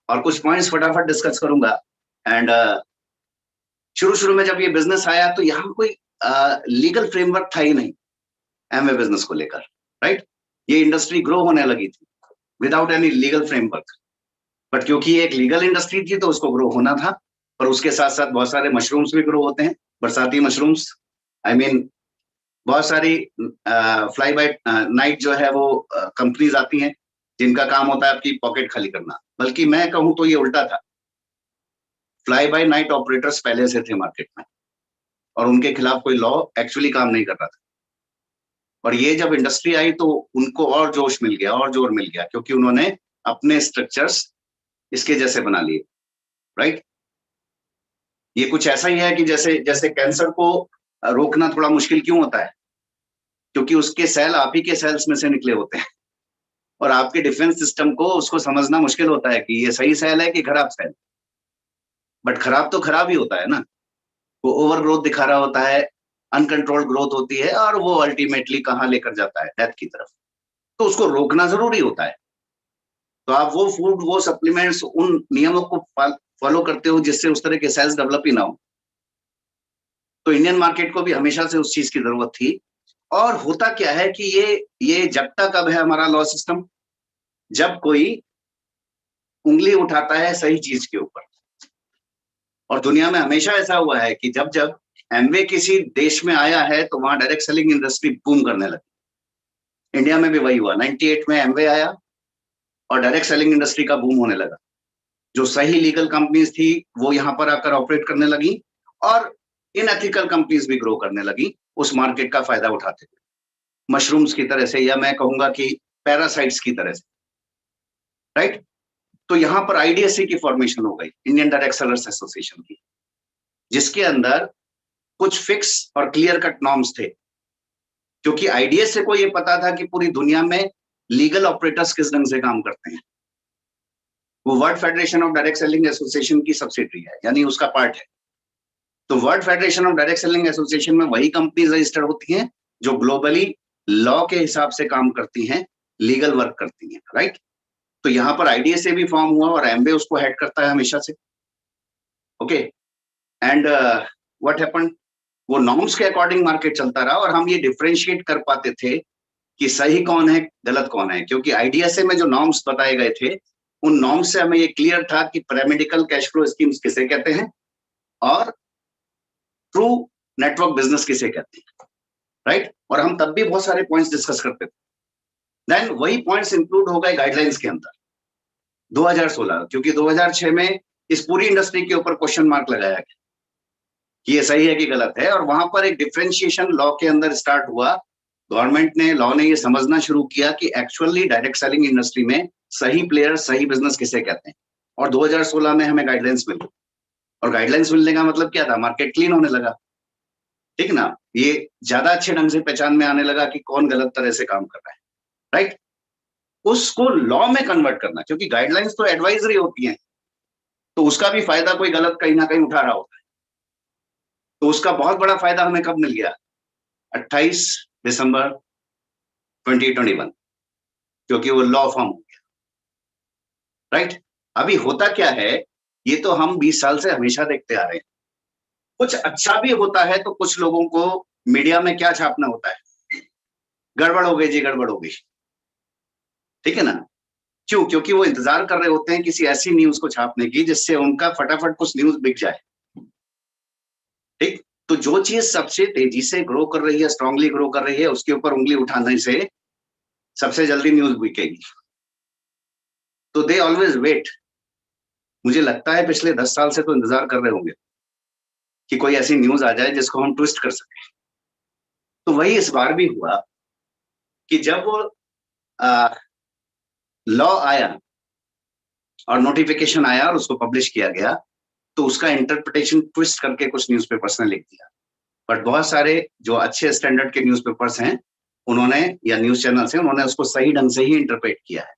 और कुछ पॉइंट्स फटाफट डिस्कस करूंगा, एंड शुरू में जब ये बिजनेस आया तो यहाँ कोई लीगल फ्रेमवर्क था ही नहीं एमवे बिजनेस को लेकर, राइट। ये इंडस्ट्री ग्रो होने लगी थी without any legal framework, but क्योंकि ये एक लीगल इंडस्ट्री थी तो उसको ग्रो होना था। पर उसके साथ साथ बहुत सारे मशरूम्स भी ग्रो होते हैं, बरसाती मशरूम्स। आई मीन बहुत सारी फ्लाई बाय नाइट जो है वो कंपनीज आती हैं जिनका काम होता है आपकी पॉकेट खाली करना, बल्कि मैं कहूँ तो ये उल्टा था। फ्लाई बाय नाइट ऑपरेटर्स पहले से थे मार्केट में और उनके खिलाफ कोई लॉ एक्चुअली काम नहीं कर रहा था। और ये जब इंडस्ट्री आई तो उनको और जोश मिल गया और जोर मिल गया, क्योंकि उन्होंने अपने स्ट्रक्चर्स इसके जैसे बना लिए, राइट। ये कुछ ऐसा ही है कि जैसे जैसे कैंसर को रोकना थोड़ा मुश्किल क्यों होता है, क्योंकि उसके सेल आप ही के सेल्स में से निकले होते हैं और आपके डिफेंस सिस्टम को उसको समझना मुश्किल होता है कि ये सही सेल है कि खराब सेल। बट खराब तो खराब ही होता है ना, वो ओवर ग्रोथ दिखा रहा होता है, अनकंट्रोल्ड ग्रोथ होती है और वो अल्टीमेटली कहाँ लेकर जाता है, डेथ की तरफ। तो उसको रोकना जरूरी होता है। तो आप वो फूड, वो सप्लीमेंट्स, उन नियमों को फॉलो करते हो जिससे उस तरह के सेल्स डेवलप ही ना हो। तो इंडियन मार्केट को भी हमेशा से उस चीज की जरूरत थी। और होता क्या है कि ये जगता कब है हमारा लॉ सिस्टम, जब कोई उंगली उठाता है सही चीज के ऊपर। और दुनिया में हमेशा ऐसा हुआ है कि जब जब एमवे किसी देश में आया है तो वहां डायरेक्ट सेलिंग इंडस्ट्री बूम करने लगी। इंडिया में भी वही हुआ, 98 में एमवे आया और डायरेक्ट सेलिंग इंडस्ट्री का बूम होने लगा। जो सही लीगल कंपनीज थी वो यहाँ पर आकर ऑपरेट करने लगी और इनएथिकल कंपनीज भी ग्रो करने लगी उस मार्केट का फायदा उठाते हुए, मशरूम्स की तरह से, या मैं कहूंगा कि पैरासाइट्स की तरह से, राइट। तो यहाँ पर आईडीएससी की फॉर्मेशन हो गई, इंडियन डायरेक्ट सेलर्स एसोसिएशन की, जिसके अंदर कुछ फिक्स और क्लियर कट नॉर्म्स थे। क्योंकि आईडीएससी को ये पता था कि पूरी दुनिया में लीगल ऑपरेटर्स किस ढंग से काम करते हैं। वो world federation of direct selling association की सब्सिडरी है, यानी उसका पार्ट है। तो world federation of direct selling association में वही कंपनीज रजिस्टर्ड होती हैं जो ग्लोबली लॉ के हिसाब से काम करती हैं, लीगल वर्क करती हैं, राइट। तो यहाँ पर आईडीएसए भी फॉर्म हुआ और एमवे उसको हेड करता है हमेशा से, ओके। एंड व्हाट हैपेंड, वो नॉर्म्स के अकॉर्डिंग मार्केट चलता रहा और हम ये डिफरेंशिएट कर पाते थे कि सही कौन है गलत कौन है। क्योंकि आईडीएसए में जो नॉर्म्स बताए गए थे उन नॉर्म्स से हमें ये क्लियर था कि पैरामेडिकल कैश फ्लो स्कीम्स किसे कहते हैं और ट्रू नेटवर्क बिजनेस किसे कहते हैं, राइट। और हम तब भी बहुत सारे पॉइंट्स डिस्कस करते थे। देन वही पॉइंट्स इंक्लूड हो गए गाइडलाइंस के अंदर 2016, क्योंकि 2006 में इस पूरी इंडस्ट्री के ऊपर क्वेश्चन मार्क लगाया गया कि ये सही है कि गलत है, और वहां पर एक डिफरेंशिएशन लॉ के अंदर स्टार्ट हुआ। गवर्नमेंट ने, लॉ ने ये समझना शुरू किया कि एक्चुअली डायरेक्ट सेलिंग इंडस्ट्री में सही प्लेयर, सही बिजनेस किसे कहते हैं। और 2016 में हमें गाइडलाइंस मिल गई, और गाइडलाइंस मिलने का मतलब क्या था, मार्केट क्लीन होने लगा, ठीक ना। ये ज्यादा अच्छे ढंग से पहचान में आने लगा कि कौन गलत तरह से काम कर रहा है, राइट। उसको लॉ में कन्वर्ट करना, क्योंकि गाइडलाइंस तो एडवाइजरी होती हैं, तो उसका भी फायदा कोई गलत कहीं ना कहीं उठा रहा होता है। तो उसका बहुत बड़ा फायदा हमें कब मिल गया, 28 दिसंबर 2021, क्योंकि वो लॉ फॉर्म हो गया, राइट। अभी होता क्या है, ये तो हम 20 साल से हमेशा देखते आ रहे हैं। कुछ अच्छा भी होता है तो कुछ लोगों को मीडिया में क्या छापना होता है, गड़बड़ हो गई जी, गड़बड़ हो गई, ठीक है ना। क्यों? क्योंकि वो इंतजार कर रहे होते हैं किसी ऐसी न्यूज को छापने की जिससे उनका फटाफट कुछ न्यूज बिक जाए, ठीक। तो जो चीज सबसे तेजी से ग्रो कर रही है, स्ट्रांगली ग्रो कर रही है, उसके ऊपर उंगली उठाने से सबसे जल्दी न्यूज बिकेगी। तो दे ऑलवेज वेट। मुझे लगता है पिछले 10 साल से तो इंतजार कर रहे होंगे कि कोई ऐसी न्यूज आ जाए जिसको हम ट्विस्ट कर सकें। तो वही इस बार भी हुआ कि जब वो लॉ आया और नोटिफिकेशन आया और उसको पब्लिश किया गया, तो उसका इंटरप्रिटेशन ट्विस्ट करके कुछ न्यूज़पेपर्स ने लिख दिया। बट बहुत सारे जो अच्छे स्टैंडर्ड के न्यूज़पेपर्स हैं उन्होंने, या न्यूज चैनल्स हैं, उन्होंने उसको सही ढंग से ही इंटरप्रेट किया है,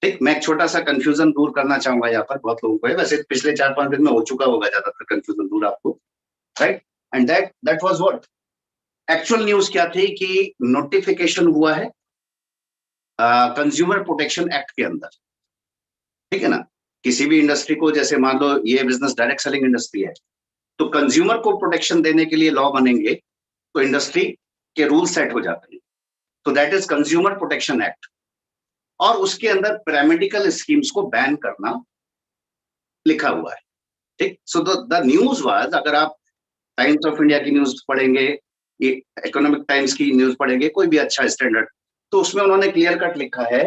ठीक। मैं एक छोटा सा कंफ्यूजन दूर करना चाहूंगा यहाँ पर, बहुत लोगों को है, वैसे पिछले 4-5 दिन में हो चुका होगा ज्यादातर कंफ्यूजन दूर आपको, right. And that was what actual news क्या थी कि नोटिफिकेशन हुआ है कंज्यूमर प्रोटेक्शन एक्ट के अंदर, ठीक है ना। किसी भी इंडस्ट्री को, जैसे मान लो ये बिजनेस डायरेक्ट सेलिंग इंडस्ट्री है, तो कंज्यूमर को प्रोटेक्शन देने के लिए लॉ बनेंगे तो इंडस्ट्री के रूल सेट हो जाते हैं। तो that is consumer protection act, और उसके अंदर पैरामेडिकल स्कीम्स को बैन करना लिखा हुआ है। ठीक, सो द न्यूज वाज, अगर आप टाइम्स ऑफ इंडिया की न्यूज पढ़ेंगे, इकोनॉमिक टाइम्स की न्यूज पढ़ेंगे, कोई भी अच्छा स्टैंडर्ड, तो उसमें उन्होंने क्लियर कट लिखा है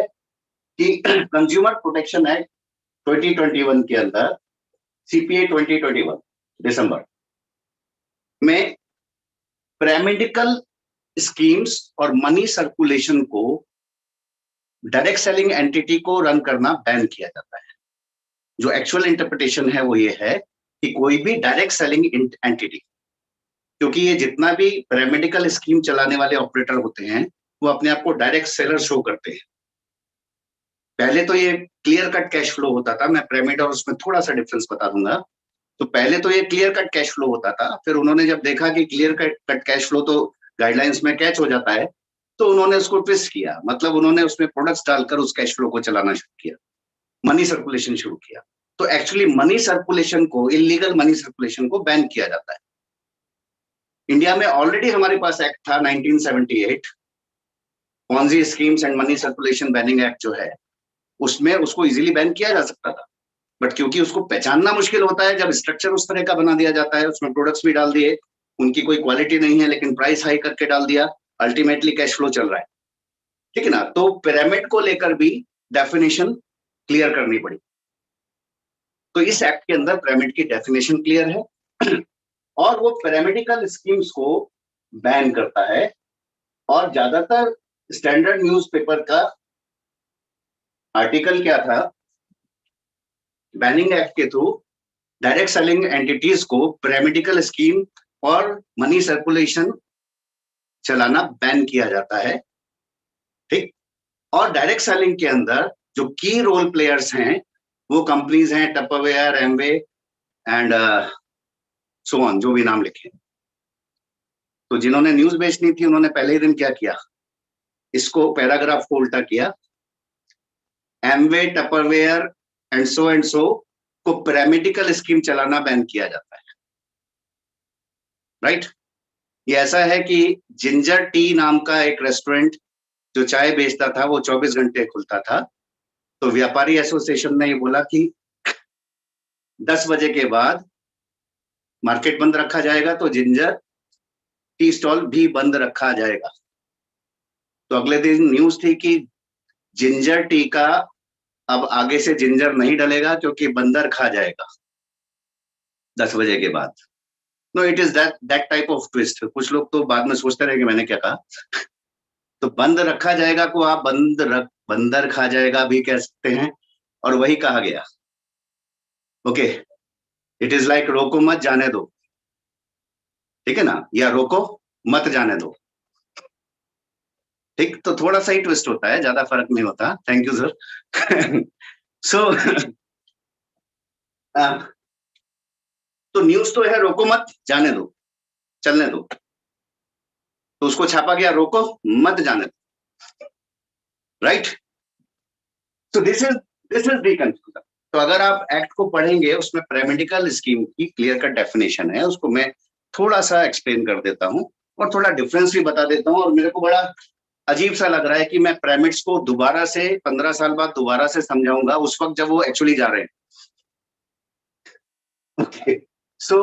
कि कंज्यूमर प्रोटेक्शन एक्ट 2021 के अंदर, सीपीए 2021 दिसंबर में पैरामेडिकल स्कीम्स और मनी सर्कुलेशन को डायरेक्ट सेलिंग एंटिटी को रन करना बैन किया जाता है। जो एक्चुअल इंटरप्रिटेशन है वो ये है कि कोई भी डायरेक्ट सेलिंग एंटिटी, क्योंकि ये जितना भी पैरामेडिकल स्कीम चलाने वाले ऑपरेटर होते हैं वो अपने आप को डायरेक्ट सेलर शो करते हैं। पहले तो ये क्लियर कट कैश फ्लो होता था, मैं पिरामिड और उसमें थोड़ा सा डिफरेंस बता दूंगा। तो पहले तो ये क्लियर कट कैश फ्लो होता था, फिर उन्होंने जब देखा कि क्लियर कट कैश फ्लो तो गाइडलाइंस में कैच हो जाता है, तो उन्होंने उसको ट्विस्ट किया, मतलब उन्होंने उसमें प्रोडक्ट्स डालकर उस कैश फ्लो को चलाना शुरू किया, मनी सर्कुलेशन शुरू किया। तो एक्चुअली मनी सर्कुलेशन को, इलीगल मनी सर्कुलेशन को बैन किया जाता है। इंडिया में ऑलरेडी हमारे पास एक्ट था 1978, Ponzi schemes and money circulation banning act जो है, उसमें उसको इजीली बैन किया जा सकता था, बट क्योंकि उसको पहचानना मुश्किल होता है, जब स्ट्रक्चर उस तरह का बना दिया जाता है, उसमें प्रोडक्ट्स भी डाल दिए, उनकी कोई क्वालिटी नहीं है लेकिन प्राइस हाई करके डाल दिया, अल्टीमेटली कैश फ्लो चल रहा है, ठीक है ना। तो पिरामिड को लेकर भी डेफिनेशन क्लियर करनी पड़ी। तो इस एक्ट के अंदर पिरामिड की डेफिनेशन क्लियर है और वो पिरामिडिकल स्कीम्स को बैन करता है। और ज्यादातर स्टैंडर्ड न्यूज़पेपर का आर्टिकल क्या था, बैनिंग एक्ट के थ्रू डायरेक्ट सेलिंग एंटिटीज को पिरामिडिकल स्कीम और मनी सर्कुलेशन चलाना बैन किया जाता है, ठीक। और डायरेक्ट सेलिंग के अंदर जो की रोल प्लेयर्स हैं वो कंपनीज हैं, Tupperware, Amway and so on, जो भी नाम लिखे। तो जिन्होंने न्यूज बेचनी थी उन्होंने पहले ही दिन क्या किया, इसको पैराग्राफ को उल्टा किया, एमवे, टपरवेयर एंड सो को पिरामिडिकल स्कीम चलाना बैन किया जाता है, राइट। ये ऐसा है कि जिंजर टी नाम का एक रेस्टोरेंट जो चाय बेचता था वो 24 घंटे खुलता था, तो व्यापारी एसोसिएशन ने ये बोला कि 10 बजे के बाद मार्केट बंद रखा जाएगा, तो जिंजर टी स्टॉल भी बंद रखा जाएगा। तो अगले दिन न्यूज थी कि जिंजर टी का अब आगे से जिंजर नहीं डलेगा क्योंकि बंदर खा जाएगा 10 बजे के बाद। No, it is that type of twist. कुछ लोग तो बाद में सोचते रहे कि मैंने क्या कहा तो बंद रखा जाएगा को आप बंदर खा जाएगा भी कह सकते हैं, और वही कहा गया। ओके, इट इज लाइक रोको मत जाने दो, ठीक है ना, या रोको मत जाने दो, ठीक। तो थोड़ा सा ही ट्विस्ट होता है, ज्यादा फर्क नहीं होता। Thank you sir. सो तो न्यूज तो है रोको मत जाने दो, चलने दो, तो उसको छापा गया रोको मत जाने दो, राइट। तो दिस इज द कंफ्यूजन। तो अगर आप एक्ट को पढ़ेंगे उसमें पिरामिडिकल स्कीम की क्लियर कट डेफिनेशन है, उसको मैं थोड़ा सा एक्सप्लेन कर देता हूं और थोड़ा डिफरेंस भी बता देता हूं। और मेरे को बड़ा अजीब सा लग रहा है कि मैं पिरामिड्स को दोबारा से 15 साल बाद दोबारा से समझाऊंगा, उस वक्त जब वो एक्चुअली जा रहे हैं। ओके, सो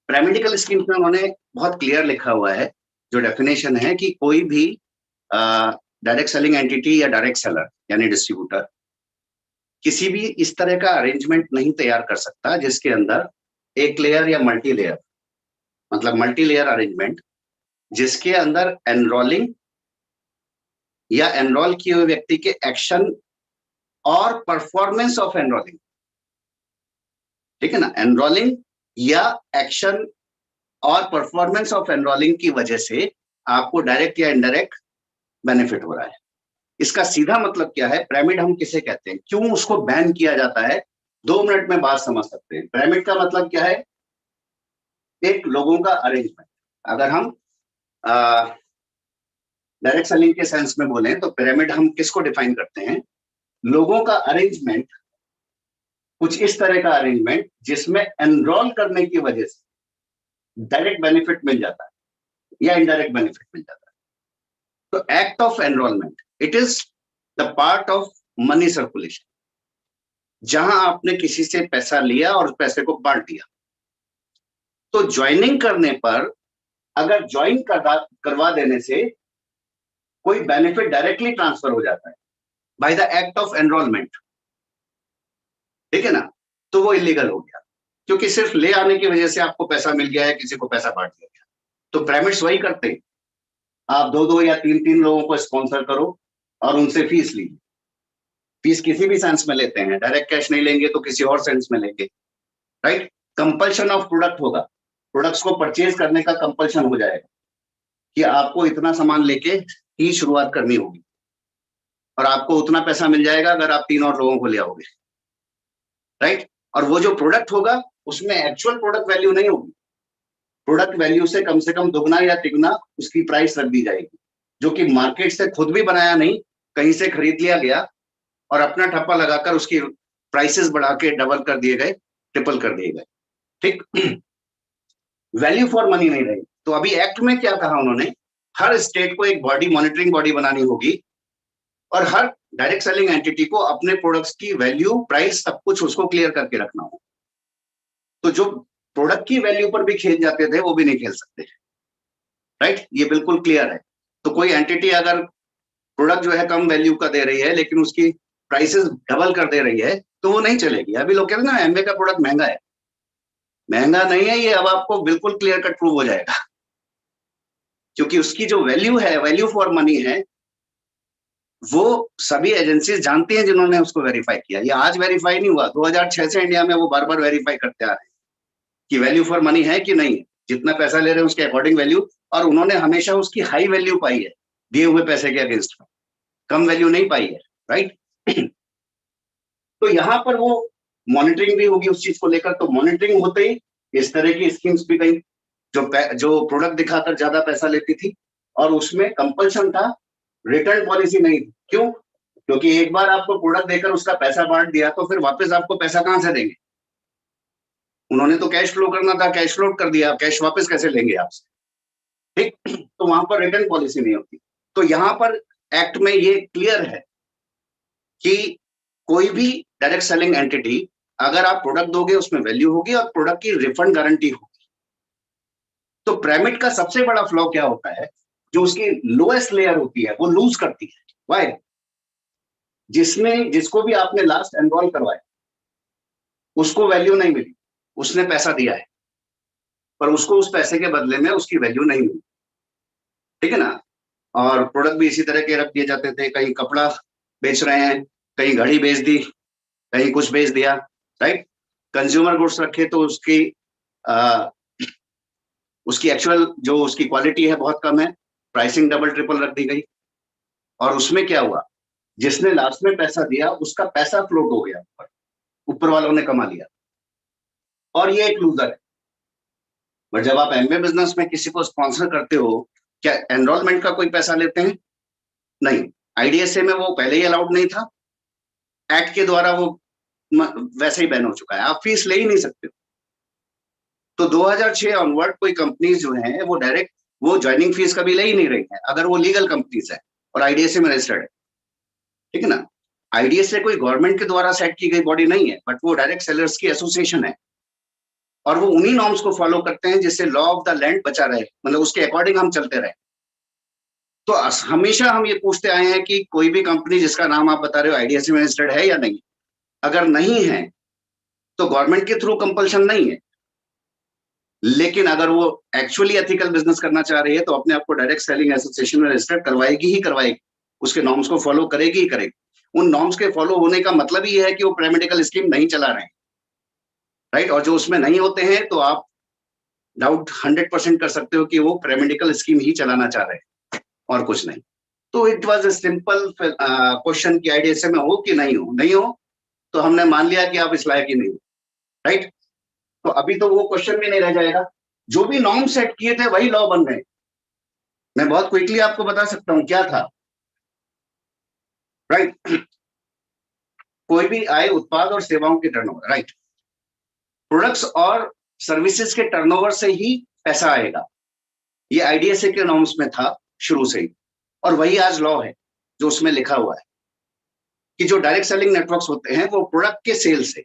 पिरामिडिकल स्कीम्स में उन्होंने बहुत क्लियर लिखा हुआ है, जो डेफिनेशन है कि कोई भी डायरेक्ट सेलिंग एंटिटी या डायरेक्ट सेलर यानी डिस्ट्रीब्यूटर किसी भी इस तरह का अरेंजमेंट नहीं तैयार कर सकता जिसके अंदर एक लेयर या मल्टी लेयर, मतलब मल्टी लेयर अरेंजमेंट, जिसके अंदर एनरोलिंग या एनरोल किए हुए व्यक्ति के एक्शन और परफॉर्मेंस ऑफ एनरोलिंग, ठीक है ना, एनरोलिंग या एक्शन और परफॉर्मेंस ऑफ एनरोलिंग की वजह से आपको डायरेक्ट या इनडायरेक्ट बेनिफिट हो रहा है। इसका सीधा मतलब क्या है, पिरामिड हम किसे कहते हैं, क्यों उसको बैन किया जाता है, 2 मिनट में बात समझ सकते हैं। पिरामिड का मतलब क्या है, एक लोगों का अरेंजमेंट। अगर हम डायरेक्ट सेलिंग के सेंस में बोलें तो पिरामिड हम किसको डिफाइन करते हैं, लोगों का अरेंजमेंट कुछ इस तरह का अरेंजमेंट जिसमें एनरोल करने की वजह से डायरेक्ट बेनिफिट मिल जाता है या इनडायरेक्ट बेनिफिट मिल जाता है। तो act of enrolment it is the part of money circulation, जहां आपने किसी से पैसा लिया और उस पैसे को बांट दिया। तो ज्वाइनिंग करने पर अगर ज्वाइन करवा देने से कोई बेनिफिट डायरेक्टली ट्रांसफर हो जाता है by the act of enrolment, ठीक है ना, तो वो इलीगल हो गया, क्योंकि सिर्फ ले आने की वजह से आपको पैसा मिल गया है, किसी को पैसा बांट दिया गया। तो पिरामिड्स वही करते हैं, आप 2-2 या 3-3 लोगों को स्पॉन्सर करो और उनसे फीस लीजिए। फीस किसी भी सेंस में लेते हैं, डायरेक्ट कैश नहीं लेंगे तो किसी और सेंस में लेंगे, राइट। कंपल्शन ऑफ प्रोडक्ट होगा, प्रोडक्ट्स को परचेज करने का कंपल्शन हो जाएगा कि आपको इतना सामान लेके ही शुरुआत करनी होगी और आपको उतना पैसा मिल जाएगा अगर आप 3 और लोगों को ले आओगे, राइट। और वो जो प्रोडक्ट होगा उसमें एक्चुअल प्रोडक्ट वैल्यू नहीं होगी, प्रोडक्ट वैल्यू से कम दुगना या तिगुना उसकी प्राइस रख दी जाएगी, जो कि मार्केट से खुद भी बनाया नहीं, कहीं से खरीद लिया गया और अपना ठप्पा लगाकर उसकी प्राइसेस बढ़ा के डबल कर दिए गए, ट्रिपल कर दिए गए, ठीक। वैल्यू फॉर मनी नहीं रही। तो अभी एक्ट में क्या कहा उन्होंने, हर स्टेट को एक बॉडी, मॉनिटरिंग बॉडी बनानी होगी और हर डायरेक्ट सेलिंग एंटिटी को अपने प्रोडक्ट्स की वैल्यू, प्राइस, सब कुछ उसको क्लियर करके रखना हो। तो जो प्रोडक्ट की वैल्यू पर भी खेल जाते थे वो भी नहीं खेल सकते, राइट, ये बिल्कुल क्लियर है। तो कोई एंटिटी अगर प्रोडक्ट जो है कम वैल्यू का दे रही है लेकिन उसकी प्राइसेस डबल कर दे रही है तो वो नहीं चलेगी। अभी लोग कहते हैं ना एमवे का प्रोडक्ट महंगा है, महंगा नहीं है, ये अब आपको बिल्कुल क्लियर कट प्रूव हो जाएगा, क्योंकि उसकी जो वैल्यू है, वैल्यू फॉर मनी है, वो सभी एजेंसीज जानती हैं जिन्होंने उसको वेरीफाई किया। ये आज वेरीफाई नहीं हुआ, 2006 से इंडिया में वो बार बार वेरीफाई करते आ रहे हैं कि वैल्यू फॉर मनी है कि नहीं है, जितना पैसा ले रहे हैं उसके अकॉर्डिंग वैल्यू, और उन्होंने हमेशा उसकी हाई वैल्यू पाई है दिए हुए पैसे के अगेंस्ट में, कम वैल्यू नहीं पाई है, राइट। तो यहाँ पर वो मॉनिटरिंग भी होगी उस चीज को लेकर। तो मॉनिटरिंग होते ही इस तरह की स्कीम्स भी गई जो प्रोडक्ट दिखाकर ज्यादा पैसा लेती थी, और उसमें कंपल्शन था, रिटर्न पॉलिसी नहीं थी। क्यों? क्योंकि एक बार आपको प्रोडक्ट देकर उसका पैसा बांट दिया तो फिर वापस आपको पैसा कहां से देंगे? उन्होंने तो कैश फ्लो करना था, कैश फ्लो कर दिया, कैश वापस कैसे लेंगे आपसे, ठीक। तो वहां पर रिटर्न पॉलिसी नहीं होती। तो यहाँ पर एक्ट में ये क्लियर है कि कोई भी डायरेक्ट सेलिंग एंटिटी, अगर आप प्रोडक्ट दोगे उसमें वैल्यू होगी और प्रोडक्ट की रिफंड गारंटी होगी। तो पिरामिड का सबसे बड़ा फ्लॉ क्या होता है, जो उसकी लोएस्ट लेयर होती है वो लूज करती है। व्हाई? जिसको भी आपने लास्ट एनरोल करवाया उसको वैल्यू नहीं मिली, उसने पैसा दिया है पर उसको उस पैसे के बदले में उसकी वैल्यू नहीं मिली, ठीक है ना। और प्रोडक्ट भी इसी तरह के रख दिए जाते थे, कहीं कपड़ा बेच रहे हैं, कहीं घड़ी बेच दी, कहीं कुछ बेच दिया, राइट। कंज्यूमर गुड्स रखे तो उसकी एक्चुअल जो उसकी क्वालिटी है बहुत कम है, प्राइसिंग डबल ट्रिपल रख दी गई, और उसमें क्या हुआ, जिसने लास्ट में पैसा दिया उसका पैसा फ्लोट हो गया, ऊपर वालों ने कमा लिया, और ये एक लूजर है। बट जब आप एमवे बिजनेस में किसी को स्पॉन्सर करते हो, क्या एनरोलमेंट का कोई पैसा लेते हैं? नहीं। आईडीएसए में वो पहले ही अलाउड नहीं था, एक्ट के द्वारा वो वैसे ही बैन हो चुका है, आप फीस ले ही नहीं सकते। तो 2006 ऑनवर्ड कोई कंपनीज जो हैं वो डायरेक्ट वो ज्वाइनिंग फीस कभी ले ही नहीं रही है, अगर वो लीगल कंपनीज है और आईडीएसए में रजिस्टर्ड है, ठीक है ना। आईडीएसए कोई गवर्नमेंट के द्वारा सेट की गई बॉडी नहीं है, बट वो डायरेक्ट सेलर्स की एसोसिएशन है, और वो उन्हीं नॉर्म्स को फॉलो करते हैं जिससे लॉ ऑफ द लैंड बचा रहे, मतलब उसके अकॉर्डिंग हम चलते रहे। तो हमेशा हम ये पूछते आए हैं कि कोई भी कंपनी जिसका नाम आप बता रहे हो आईडीएसए में रजिस्टर्ड है या नहीं। अगर नहीं है तो गवर्नमेंट के थ्रू कंपल्शन नहीं है, लेकिन अगर वो एक्चुअली एथिकल बिजनेस करना चाह रही है तो अपने आप को डायरेक्ट सेलिंग एसोसिएशन में रजिस्टर्ड करवाएगी ही करवाएगी, उसके नॉर्म्स को फॉलो करेगी ही करेगी। उन नॉर्म्स के फॉलो होने का मतलब ही है कि वो पिरामिडिकल स्कीम नहीं चला रहे हैं, राइट। और जो उसमें नहीं होते हैं तो आप डाउट 100% कर सकते हो कि वो पिरामिडिकल स्कीम ही चलाना चाह रहे हैं और कुछ नहीं। तो it was a simple question कि आईडीएसए में हो कि नहीं हो तो हमने मान लिया कि आप इस लायक ही नहीं हो, राइट। तो अभी तो वो क्वेश्चन भी नहीं रह जाएगा, जो भी नॉर्म सेट किए थे वही लॉ बन गए। मैं बहुत क्विकली आपको बता सकता हूं क्या था, राइट। कोई भी आए उत्पाद और सेवाओं के टर्नओवर, राइट। प्रोडक्ट्स और सर्विसेज के टर्नओवर से ही पैसा आएगा, ये आईडीएसए के नॉर्म्स में था शुरू से ही, और वही आज लॉ है जो उसमें लिखा हुआ है कि जो डायरेक्ट सेलिंग नेटवर्क्स होते हैं वो प्रोडक्ट के सेल से,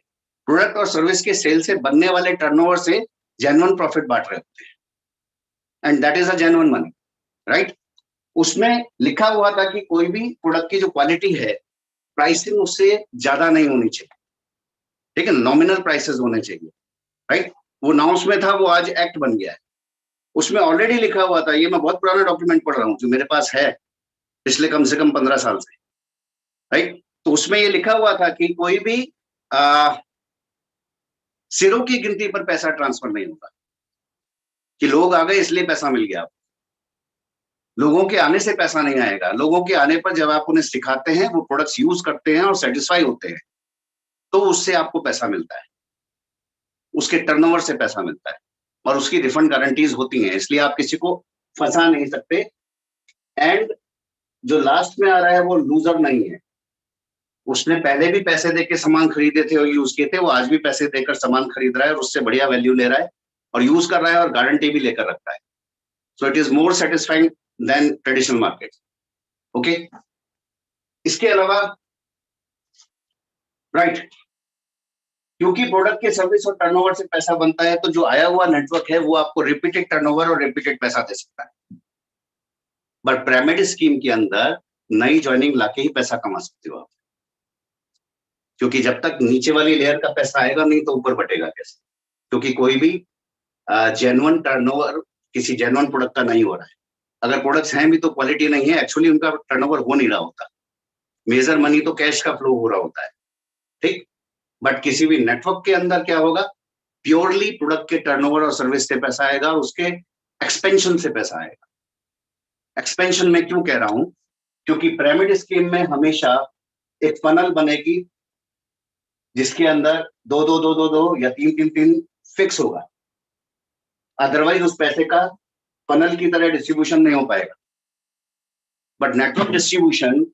प्रोडक्ट और सर्विस के सेल से बनने वाले टर्नओवर से जेन्युइन प्रॉफिट बांट रहे होते हैं, and that is a genuine money, right. उसमें लिखा हुआ था कि कोई भी प्रोडक्ट की जो क्वालिटी है, प्राइसिंग उससे ज्यादा नहीं होनी चाहिए, ठीक है, नॉमिनल प्राइसेस होने चाहिए, राइट। वो नॉर्म्स में था, वो आज एक्ट बन गया है। उसमें ऑलरेडी लिखा हुआ था, ये मैं बहुत पुराना डॉक्यूमेंट पढ़ रहा हूँ जो मेरे पास है पिछले कम से कम 15 साल से, राइट। तो उसमें ये लिखा हुआ था कि कोई भी सिरों की गिनती पर पैसा ट्रांसफर नहीं होगा, कि लोग आ गए इसलिए पैसा मिल गया, लोगों के आने से पैसा नहीं आएगा। लोगों के आने पर जब आप उन्हें सिखाते हैं, वो प्रोडक्ट्स यूज करते हैं और सेटिस्फाई होते हैं, तो उससे आपको पैसा मिलता है, उसके टर्नओवर से पैसा मिलता है, और उसकी रिफंड गारंटीज होती हैं, इसलिए आप किसी को फंसा नहीं सकते। एंड जो लास्ट में आ रहा है वो लूजर नहीं है, उसने पहले भी पैसे देके सामान खरीदे थे और यूज किए थे, वो आज भी पैसे देकर सामान खरीद रहा है और उससे बढ़िया वैल्यू ले रहा है और यूज कर रहा है और गारंटी भी लेकर रखता है। So it is more satisfying than traditional market, okay. इसके अलावा, राइट, क्योंकि प्रोडक्ट के सर्विस और टर्नओवर से पैसा बनता है, तो जो आया हुआ नेटवर्क है वो आपको रिपीटेड टर्नओवर और रिपीटेड पैसा दे सकता है। बट पिरामिड स्कीम के अंदर नई ज्वाइनिंग लाके ही पैसा कमा सकते हो आप, क्योंकि जब तक नीचे वाली लेयर का पैसा आएगा नहीं तो ऊपर बटेगा कैसे, क्योंकि कोई भी जेन्युइन टर्नओवर किसी जेन्युइन प्रोडक्ट का नहीं हो रहा है। अगर प्रोडक्ट्स हैं भी तो क्वालिटी नहीं है, एक्चुअली उनका टर्नओवर हो नहीं रहा होता, मेजर मनी तो कैश का फ्लो हो रहा होता है, ठीक। बट किसी भी नेटवर्क के अंदर क्या होगा, प्योरली प्रोडक्ट के टर्नओवर और सर्विस से पैसा आएगा, उसके एक्सपेंशन से पैसा आएगा। एक्सपेंशन में क्यों कह रहा हूं, क्योंकि पिरामिड स्कीम में हमेशा एक फनल बनेगी जिसके अंदर दो दो दो दो दो या तीन तीन तीन फिक्स होगा, अदरवाइज उस पैसे का फनल की तरह डिस्ट्रीब्यूशन नहीं हो पाएगा। बट नेटवर्क डिस्ट्रीब्यूशन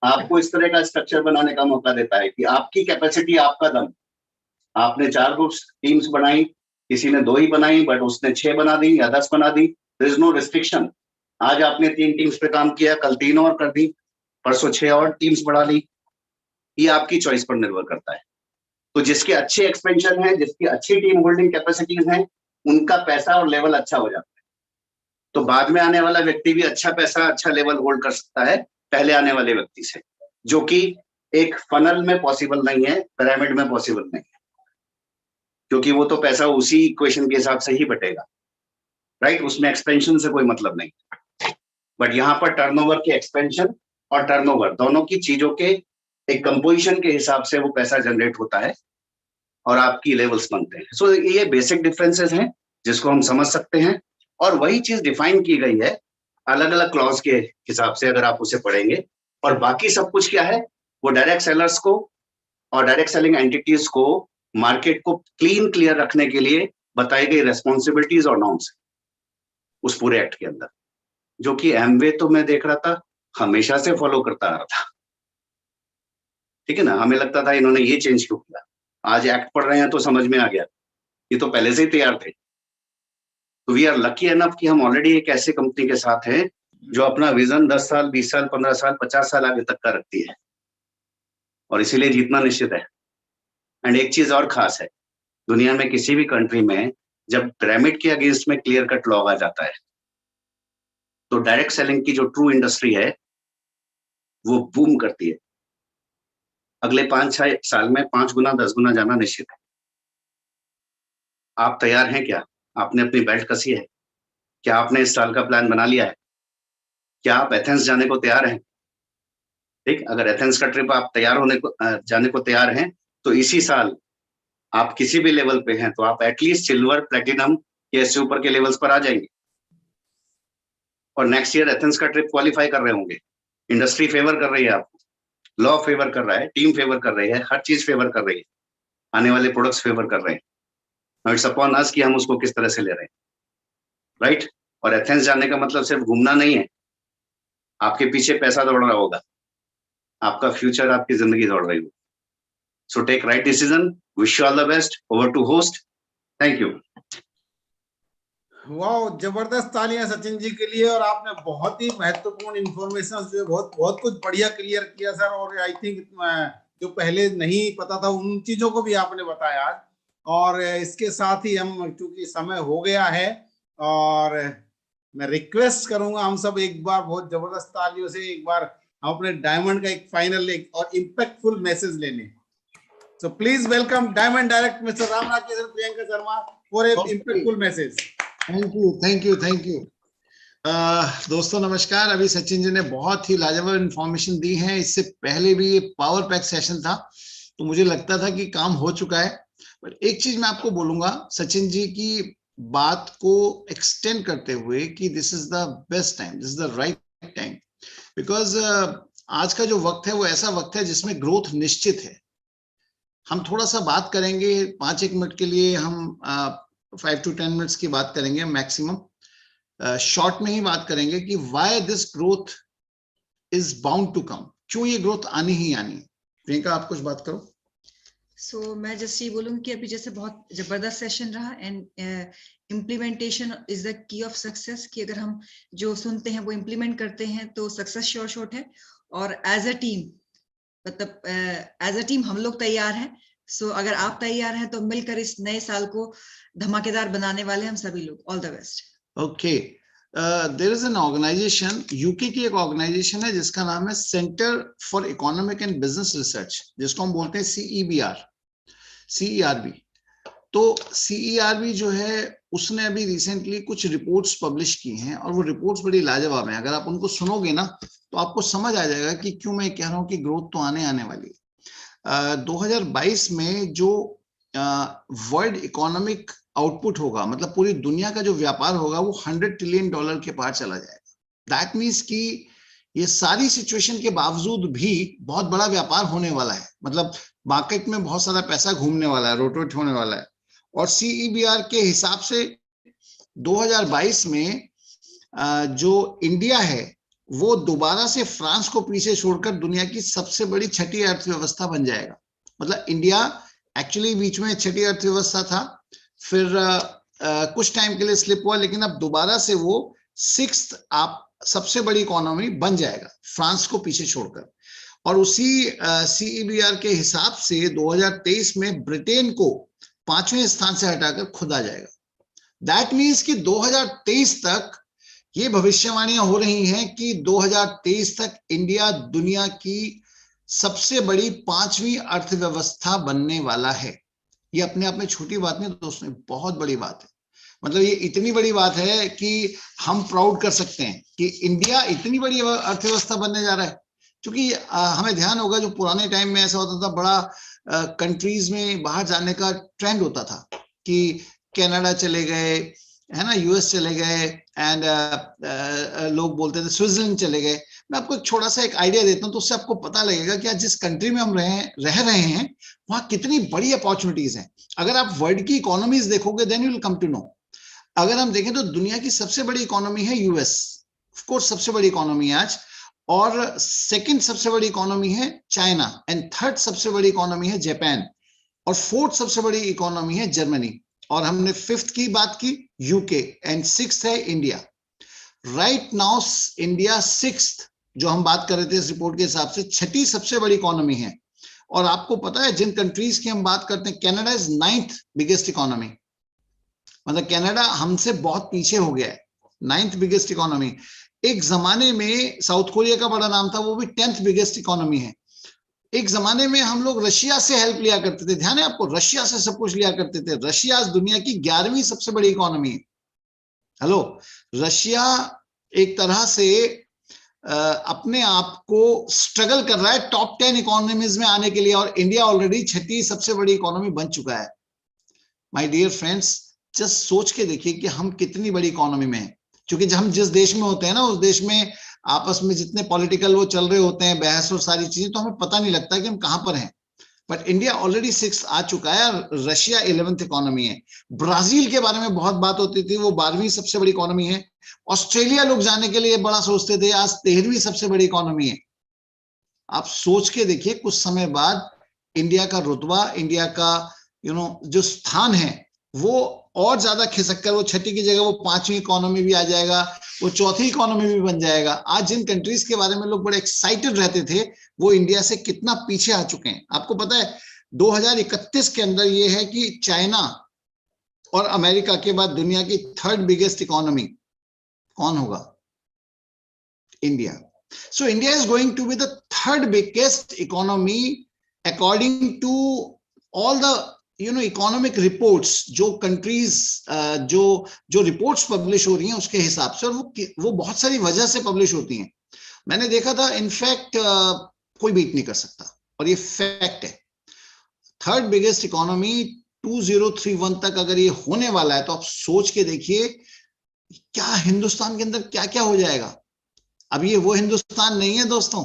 आपको इस तरह का स्ट्रक्चर बनाने का मौका देता है कि आपकी कैपेसिटी, आपका दम। आपने 4 ग्रुप्स टीम्स बनाई, किसी ने 2 ही बनाई, बट उसने 6 बना दी या 10 बना दी, देयर इज नो रिस्ट्रिक्शन। आज आपने 3 टीम्स पे काम किया, कल 3 और कर दी, परसों 6 और टीम्स बढ़ा ली, ये आपकी चॉइस पर निर्भर करता है। तो जिसके अच्छे एक्सपेंशन है, जिसकी अच्छी टीम होल्डिंग कैपेसिटीज हैं, उनका पैसा और लेवल अच्छा हो जाता है। तो बाद में आने वाला व्यक्ति भी अच्छा पैसा, अच्छा लेवल होल्ड कर सकता है पहले आने वाले व्यक्ति से, जो कि एक फनल में पॉसिबल नहीं है, पिरामिड में पॉसिबल नहीं है, क्योंकि वो तो पैसा उसी इक्वेशन के हिसाब से ही बटेगा, राइट। उसमें एक्सपेंशन से कोई मतलब नहीं। बट यहाँ पर टर्नओवर के एक्सपेंशन और टर्नओवर दोनों की चीजों के एक कंपोजिशन के हिसाब से वो पैसा जनरेट होता है और आपकी लेवल्स बनते हैं। सो ये बेसिक डिफरेंसेस हैं जिसको हम समझ सकते हैं, और वही चीज डिफाइन की गई है अलग अलग क्लॉज के हिसाब से, अगर आप उसे पढ़ेंगे। और बाकी सब कुछ क्या है, वो डायरेक्ट सेलर्स को और डायरेक्ट सेलिंग एंटिटीज को, मार्केट को क्लीन क्लियर रखने के लिए बताई गई रेस्पॉन्सिबिलिटीज और नॉर्म्स उस पूरे एक्ट के अंदर, जो कि एमवे तो मैं देख रहा था हमेशा से फॉलो करता आ रहा था, ठीक है ना। हमें लगता था इन्होंने ये चेंज क्यों किया, आज एक्ट पढ़ रहे हैं तो समझ में आ गया, ये तो पहले से ही तैयार थे। तो वी आर लकी एनफ कि हम ऑलरेडी एक ऐसी कंपनी के साथ हैं जो अपना विजन 10 साल, 20 साल, 15 साल, 50 साल आगे तक का रखती है, और इसीलिए जीतना निश्चित है। एंड एक चीज और खास है, दुनिया में किसी भी कंट्री में जब पिरामिड के अगेंस्ट में क्लियर कट लॉ आ जाता है, तो डायरेक्ट सेलिंग की जो ट्रू इंडस्ट्री है वो बूम करती है। अगले 5-6 साल में 5 गुना 10 गुना जाना निश्चित है। आप तैयार हैं क्या? आपने अपनी बेल्ट कसी है क्या? आपने इस साल का प्लान बना लिया है क्या? आप एथेंस जाने को तैयार हैं? ठीक, अगर एथेंस का ट्रिप आप तैयार होने को जाने को तैयार हैं, तो इसी साल आप किसी भी लेवल पे हैं तो आप एटलीस्ट सिल्वर, प्लेटिनम या इससे ऊपर के लेवल्स पर आ जाएंगे, और नेक्स्ट ईयर एथेंस का ट्रिप क्वालिफाई कर रहे होंगे। इंडस्ट्री फेवर कर रही है आपको, लॉ फेवर कर रहा है, टीम फेवर कर रही है, हर चीज फेवर कर रही है, आने वाले प्रोडक्ट्स फेवर कर रहे हैं। इट्स अपॉन अस कि हम उसको किस तरह से ले रहे हैं, राइट। और एथेंस जाने का मतलब सिर्फ घूमना नहीं है, आपके पीछे पैसा दौड़ रहा होगा, आपका फ्यूचर, आपकी जिंदगी दौड़ रही होगी। So take right decision. Wish you all the best. Over to host. Thank you. वाह, जबरदस्त तालियां सचिन जी के लिए। और आपने बहुत ही महत्वपूर्ण इंफॉर्मेशन जो बहुत कुछ बढ़िया क्लियर किया सर। और आई थिंक जो पहले नहीं पता था उन चीजों को भी आपने बताया आज। और इसके साथ ही हम, क्योंकि समय हो गया है, और मैं रिक्वेस्ट करूंगा हम सब एक बार बहुत जबरदस्त तालियों से एक बार हम अपने डायमंड का एक फाइनल और इम्पैक्टफुल मैसेज लेने। सो please welcome diamond direct mister Ramnath Priyanka Sharma for a impactful message. Thank you. दोस्तों नमस्कार। अभी सचिन जी ने बहुत ही लाजवाब इंफॉर्मेशन दी है। इससे पहले भी ये पावर पैक सेशन था तो मुझे लगता था कि काम हो चुका है, बट एक चीज मैं आपको बोलूंगा सचिन जी की बात को एक्सटेंड करते हुए कि this is the best time, this is the right time, because आज का जो वक्त है वो ऐसा वक्त है जिसमें ग्रोथ निश्चित है। हम थोड़ा सा बात करेंगे 5-1 मिनट के लिए, हम 5 to 10 मिनट्स की बात करेंगे मैक्सिमम, शॉर्ट में ही बात करेंगे कि why this growth is bound to come, क्यों ये ग्रोथ आनी ही आनी है। प्रियंका आप कुछ बात करो। मैं जस्ट ये बोलूंगी कि अभी जैसे बहुत जबरदस्त सेशन रहा and implementation is the key of success, कि अगर हम जो सुनते हैं वो इम्प्लीमेंट करते हैं तो सक्सेस श्योर शॉट है। और एज अ टीम, मतलब एज अ टीम हम लोग तैयार हैं। अगर आप तैयार हैं तो मिलकर इस नए साल को धमाकेदार बनाने वाले हम सभी लोग। All the best. Okay, there is an organisation, UK की एक ऑर्गेनाइजेशन है जिसका नाम है centre for economic and business research, जिसको हम बोलते हैं CERB। तो CERB जो है उसने अभी रिसेंटली कुछ रिपोर्ट्स पब्लिश की हैं और वो रिपोर्ट्स बड़ी लाजवाब हैं। अगर आप उनको सुनोगे ना तो आपको समझ आ जाएगा कि क्यों मैं कह रहा हूँ कि ग्रोथ तो आने वाली है। 2022 में जो वर्ल्ड इकोनॉमिक आउटपुट होगा, मतलब पूरी दुनिया का जो व्यापार होगा, वो $100 ट्रिलियन के पार चला जाएगा। दैट मीन्स कि ये सारी सिचुएशन के बावजूद भी बहुत बड़ा व्यापार होने वाला है, मतलब मार्केट में बहुत सारा पैसा घूमने वाला है, रोटेट होने वाला है। और CEBR के हिसाब से 2022 में जो इंडिया है वो दोबारा से फ्रांस को पीछे छोड़कर दुनिया की सबसे बड़ी छठी अर्थव्यवस्था बन जाएगा। मतलब इंडिया एक्चुअली बीच में छठी अर्थव्यवस्था था, फिर कुछ टाइम के लिए स्लिप हुआ, लेकिन अब दोबारा से वो 6th आप सबसे बड़ी इकोनॉमी बन जाएगा फ्रांस को पीछे छोड़कर। और उसी CEBR के हिसाब से 2023 में ब्रिटेन को 5वें स्थान से हटाकर खुद आ जाएगा। दैट मीन्स कि 2023 तक ये भविष्यवाणियां हो रही हैं कि 2023 तक इंडिया दुनिया की सबसे बड़ी 5वीं अर्थव्यवस्था बनने वाला है। ये अपने आप में छोटी बात नहीं दोस्तों, बहुत बड़ी बात है। मतलब ये इतनी बड़ी बात है कि हम प्राउड कर सकते हैं कि इंडिया इतनी बड़ी अर्थव्यवस्था बनने जा रहा है। क्योंकि हमें ध्यान होगा जो पुराने टाइम में ऐसा होता था, बड़ा कंट्रीज में बाहर जाने का ट्रेंड होता था कि कनाडा चले गए, है ना, US चले गए, एंड लोग बोलते थे स्विट्जरलैंड चले गए। मैं आपको एक छोटा सा एक आइडिया देता हूं तो उससे आपको पता लगेगा कि आज जिस कंट्री में हम रह रहे हैं वहां कितनी बड़ी अपॉर्चुनिटीज हैं। अगर आप वर्ल्ड की इकोनॉमीज देखोगे then you will come to know. अगर हम देखें तो दुनिया की सबसे बड़ी इकोनॉमी है US, ऑफ कोर्स सबसे बड़ी इकोनॉमी है आज, और सेकंड सबसे बड़ी इकोनॉमी है चाइना, एंड थर्ड सबसे बड़ी इकोनॉमी है जापान, और फोर्थ सबसे बड़ी इकोनॉमी है जर्मनी, और हमने 5th की बात की UK, एंड 6th है India. Right now India 6th, जो हम बात कर रहे थे इस रिपोर्ट के हिसाब से, 6ठी सबसे बड़ी इकोनॉमी है। और आपको पता है जिन कंट्रीज की हम बात करते हैं, Canada is 9th biggest economy, मतलब कनाडा हमसे बहुत पीछे हो गया है, 9th बिगेस्ट इकोनॉमी। एक जमाने में साउथ कोरिया का बड़ा नाम था, वो भी 10th बिगेस्ट इकोनॉमी है। एक जमाने में हम लोग रशिया से हेल्प लिया करते थे, ध्यान है आपको, रशिया से सब कुछ लिया करते थे। रशिया आज दुनिया की 11वीं सबसे बड़ी इकोनॉमी है। हेलो, रशिया एक तरह से अपने आप को स्ट्रगल कर रहा है टॉप 10 इकोनॉमीज में आने के लिए, और इंडिया ऑलरेडी 6ठी सबसे बड़ी इकोनॉमी बन चुका है। माय डियर फ्रेंड्स, जस्ट सोच के देखिए कि हम कितनी बड़ी इकोनॉमी में हैं। क्योंकि जब हम जिस देश में होते हैं ना, उस देश में आपस में जितने पॉलिटिकल वो चल रहे होते हैं, बहस और सारी चीजें, तो हमें पता नहीं लगता कि हम कहां पर हैं। बट इंडिया ऑलरेडी 6th आ चुका है, रशिया 11th इकोनॉमी है। ब्राजील के बारे में बहुत बात होती थी, वो 12वीं सबसे बड़ी इकोनॉमी है। ऑस्ट्रेलिया लोग जाने के लिए बड़ा सोचते थे, आज 13वीं सबसे बड़ी इकोनॉमी है। आप सोच के देखिए कुछ समय बाद इंडिया का रुतबा, इंडिया का जो स्थान है वो और ज्यादा खिसक कर वो छठी की जगह वो 5वीं इकोनॉमी भी आ जाएगा, वो 4थी इकोनॉमी भी बन जाएगा। आज जिन कंट्रीज के बारे में लोग बड़े एक्साइटेड रहते थे वो इंडिया से कितना पीछे आ चुके हैं। आपको पता है 2031 के अंदर ये है कि चाइना और अमेरिका के बाद दुनिया की 3rd बिगेस्ट इकोनॉमी कौन होगा? India. So India is going to be the 3rd biggest economy according to all the economic reports, जो कंट्रीज जो रिपोर्ट्स पब्लिश हो रही हैं उसके हिसाब से, और वो बहुत सारी वजह से पब्लिश होती हैं। मैंने देखा था, इनफैक्ट कोई बीट नहीं कर सकता, और ये फैक्ट है। 3rd बिगेस्ट इकोनॉमी 2031 तक अगर ये होने वाला है तो आप सोच के देखिए क्या हिंदुस्तान के अंदर क्या क्या हो जाएगा। अब ये वो हिंदुस्तान नहीं है दोस्तों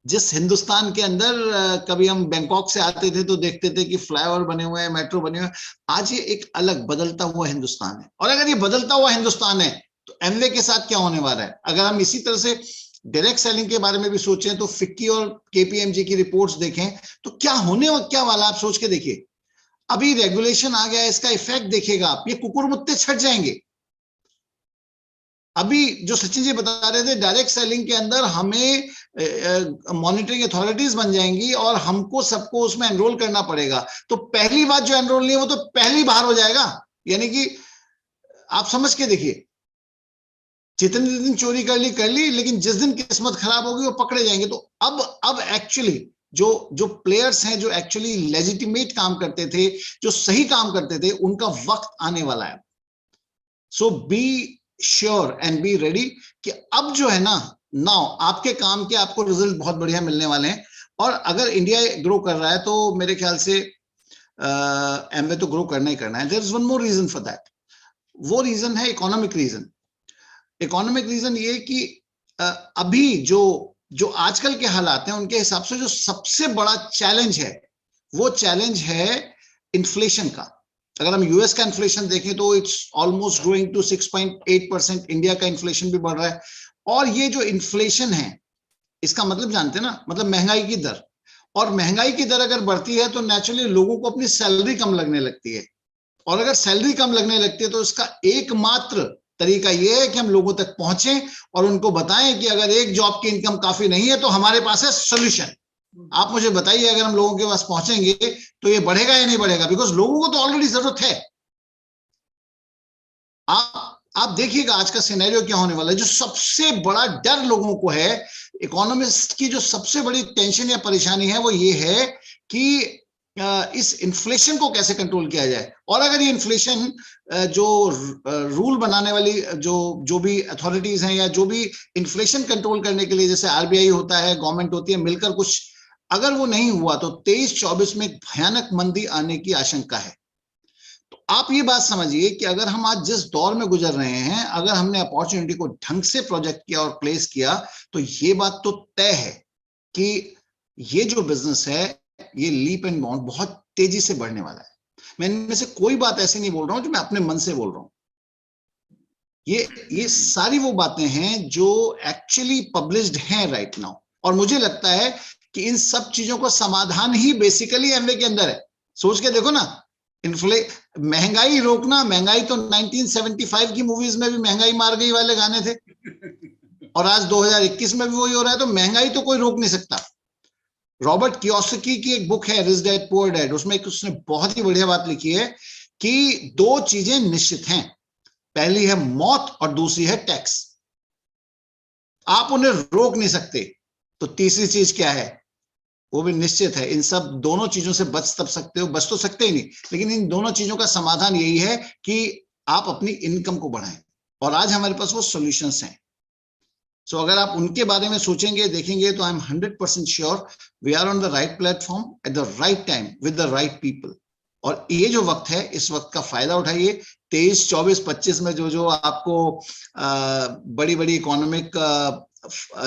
जिस हिंदुस्तान के अंदर कभी हम बैंकॉक से आते थे तो देखते थे कि फ्लाईओवर बने हुए हैं, मेट्रो बने हुए हैं। आज ये एक अलग बदलता हुआ हिंदुस्तान है, और अगर ये बदलता हुआ हिंदुस्तान है तो एमवे के साथ क्या होने वाला है। अगर हम इसी तरह से डायरेक्ट सेलिंग के बारे में भी सोचें तो फिक्की और केपीएमजी की रिपोर्ट्स देखें तो क्या होने क्या वाला, आप सोच के देखिए। अभी रेगुलेशन आ गया है, इसका इफेक्ट देखिएगा आप, ये कुकुर मुत्ते छट जाएंगे। अभी जो सचिन जी बता रहे थे, डायरेक्ट सेलिंग के अंदर हमें मॉनिटरिंग अथॉरिटीज बन जाएंगी और हमको सबको उसमें एनरोल करना पड़ेगा। तो पहली बात जो एनरोल नहीं है वो तो पहली बाहर हो जाएगा। यानी कि आप समझ के देखिए, जितने दिन चोरी कर ली, लेकिन जिस दिन किस्मत खराब होगी वो पकड़े जाएंगे। तो अब एक्चुअली जो प्लेयर्स हैं, जो एक्चुअली लेजिटिमेट काम करते थे, जो सही काम करते थे, उनका वक्त आने वाला है। So be sure and be ready कि अब जो है ना, नाउ आपके काम के आपको रिजल्ट बहुत बढ़िया मिलने वाले हैं। और अगर इंडिया ग्रो कर रहा है तो मेरे ख्याल से एमवे तो ग्रो करना ही करना है। There is one more reason for that, वो रीजन है इकोनॉमिक रीजन। इकोनॉमिक रीजन ये कि अभी जो आजकल के हालात हैं उनके हिसाब से जो सबसे बड़ा चैलेंज है वो चैलेंज है इन्फ्लेशन का। अगर हम यूएस का इन्फ्लेशन देखें तो it's almost growing to 6.8%। India का इन्फ्लेशन भी बढ़ रहा है। और ये जो इन्फ्लेशन है इसका मतलब जानते हैं ना, मतलब महंगाई की दर। और महंगाई की दर अगर बढ़ती है तो नेचुरली लोगों को अपनी सैलरी कम लगने लगती है, और अगर सैलरी कम लगने लगती है तो इसका एकमात्र तरीका यह है कि हम लोगों तक पहुंचे और उनको बताएं कि अगर एक जॉब की इनकम काफी नहीं है तो हमारे पास है सोल्यूशन। आप मुझे बताइए, अगर हम लोगों के पास पहुंचेंगे तो ये बढ़ेगा या नहीं बढ़ेगा? बिकॉज लोगों को तो ऑलरेडी जरूरत है। आप देखिएगा आज का सिनेरियो क्या होने वाला है। जो सबसे बड़ा डर लोगों को है, इकोनॉमिस्ट की जो सबसे बड़ी टेंशन या परेशानी है वो ये है कि इस इन्फ्लेशन को कैसे कंट्रोल किया जाए। और अगर ये इन्फ्लेशन जो रूल बनाने वाली जो भी अथॉरिटीज हैं या जो भी इन्फ्लेशन कंट्रोल करने के लिए, जैसे आरबीआई होता है, गवर्नमेंट होती है, मिलकर कुछ अगर वो नहीं हुआ तो 23-24 में भयानक मंदी आने की आशंका है। तो आप ये बात समझिए कि अगर हम आज जिस दौर में गुजर रहे हैं, अगर हमने अपॉर्चुनिटी को ढंग से प्रोजेक्ट किया और प्लेस किया तो ये बात तो तय है कि ये जो बिजनेस है ये लीप एंड बाउंड बहुत तेजी से बढ़ने वाला है। मैं इनमें से कोई बात ऐसी नहीं बोल रहा हूं जो मैं अपने मन से बोल रहा हूं। ये सारी वो बातें हैं जो एक्चुअली पब्लिश्ड हैं राइट नाउ। और मुझे लगता है कि इन सब चीजों का समाधान ही बेसिकली एमवे के अंदर है। सोच के देखो ना, महंगाई रोकना, महंगाई तो 1975 की मूवीज में भी महंगाई मार गई वाले गाने थे, और आज 2021 में भी वही हो रहा है। तो महंगाई तो कोई रोक नहीं सकता। रॉबर्ट कियोसाकी की एक बुक है रिच डैड पुअर डैड, उसमें उसने बहुत ही बढ़िया बात लिखी है कि 2 चीजें निश्चित हैं, पहली है मौत और दूसरी है टैक्स। आप उन्हें रोक नहीं सकते। तो तीसरी चीज क्या है, वो भी निश्चित है। इन सब दोनों चीजों से बच तब सकते हो, बच तो सकते ही नहीं, लेकिन इन दोनों चीजों का समाधान यही है कि आप अपनी इनकम को बढ़ाएं। और आज हमारे पास वो सॉल्यूशंस हैं। सो अगर आप उनके बारे में सोचेंगे, देखेंगे, तो I am 100% sure we are on the right platform at the right time with the right people. और ये जो वक्त है, इस वक्त का फायदा उठाइए। 23, 24, 25 में जो आपको बड़ी बड़ी इकोनॉमिक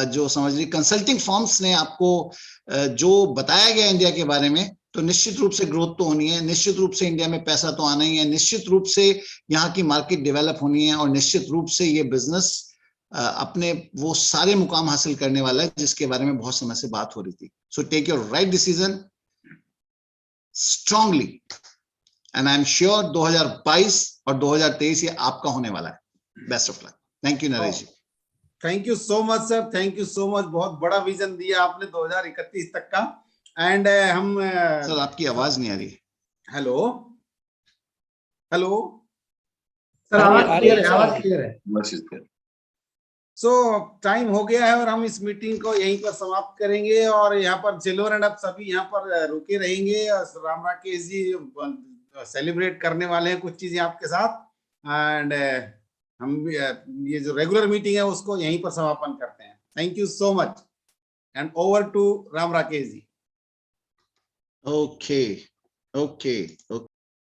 जो समझ लीजिए कंसल्टिंग फर्म्स ने आपको जो बताया गया इंडिया के बारे में, तो निश्चित रूप से ग्रोथ तो होनी है, निश्चित रूप से इंडिया में पैसा तो आना ही है, निश्चित रूप से यहाँ की मार्केट डेवलप होनी है, और निश्चित रूप से ये बिजनेस अपने वो सारे मुकाम हासिल करने वाला है जिसके बारे में बहुत समय से बात हो रही थी। So take your right decision, strongly, and I am sure 2022 और 2023 ये आपका होने वाला है. Best of luck. Thank you Naresh ji. Thank you so much sir, thank you so much. बहुत बड़ा विजन दिया आपने 2031 तक का. एंड हम सर आपकी आवाज नहीं आ रही. हेलो हेलो सर आवाज क्लियर है. सो टाइम हो गया है और हम इस मीटिंग को यहीं पर समाप्त करेंगे और यहाँ पर चिल्वर एंड अब सभी यहाँ पर रुके रहेंगे. राम राकेश जी सेलिब्रेट करने वाले हैं कुछ चीजें आपके साथ. एंड हम ये जो रेगुलर मीटिंग है उसको यहीं पर समापन करते हैं. Thank you so much and over to Ram Rakesh ji. Okay okay okay.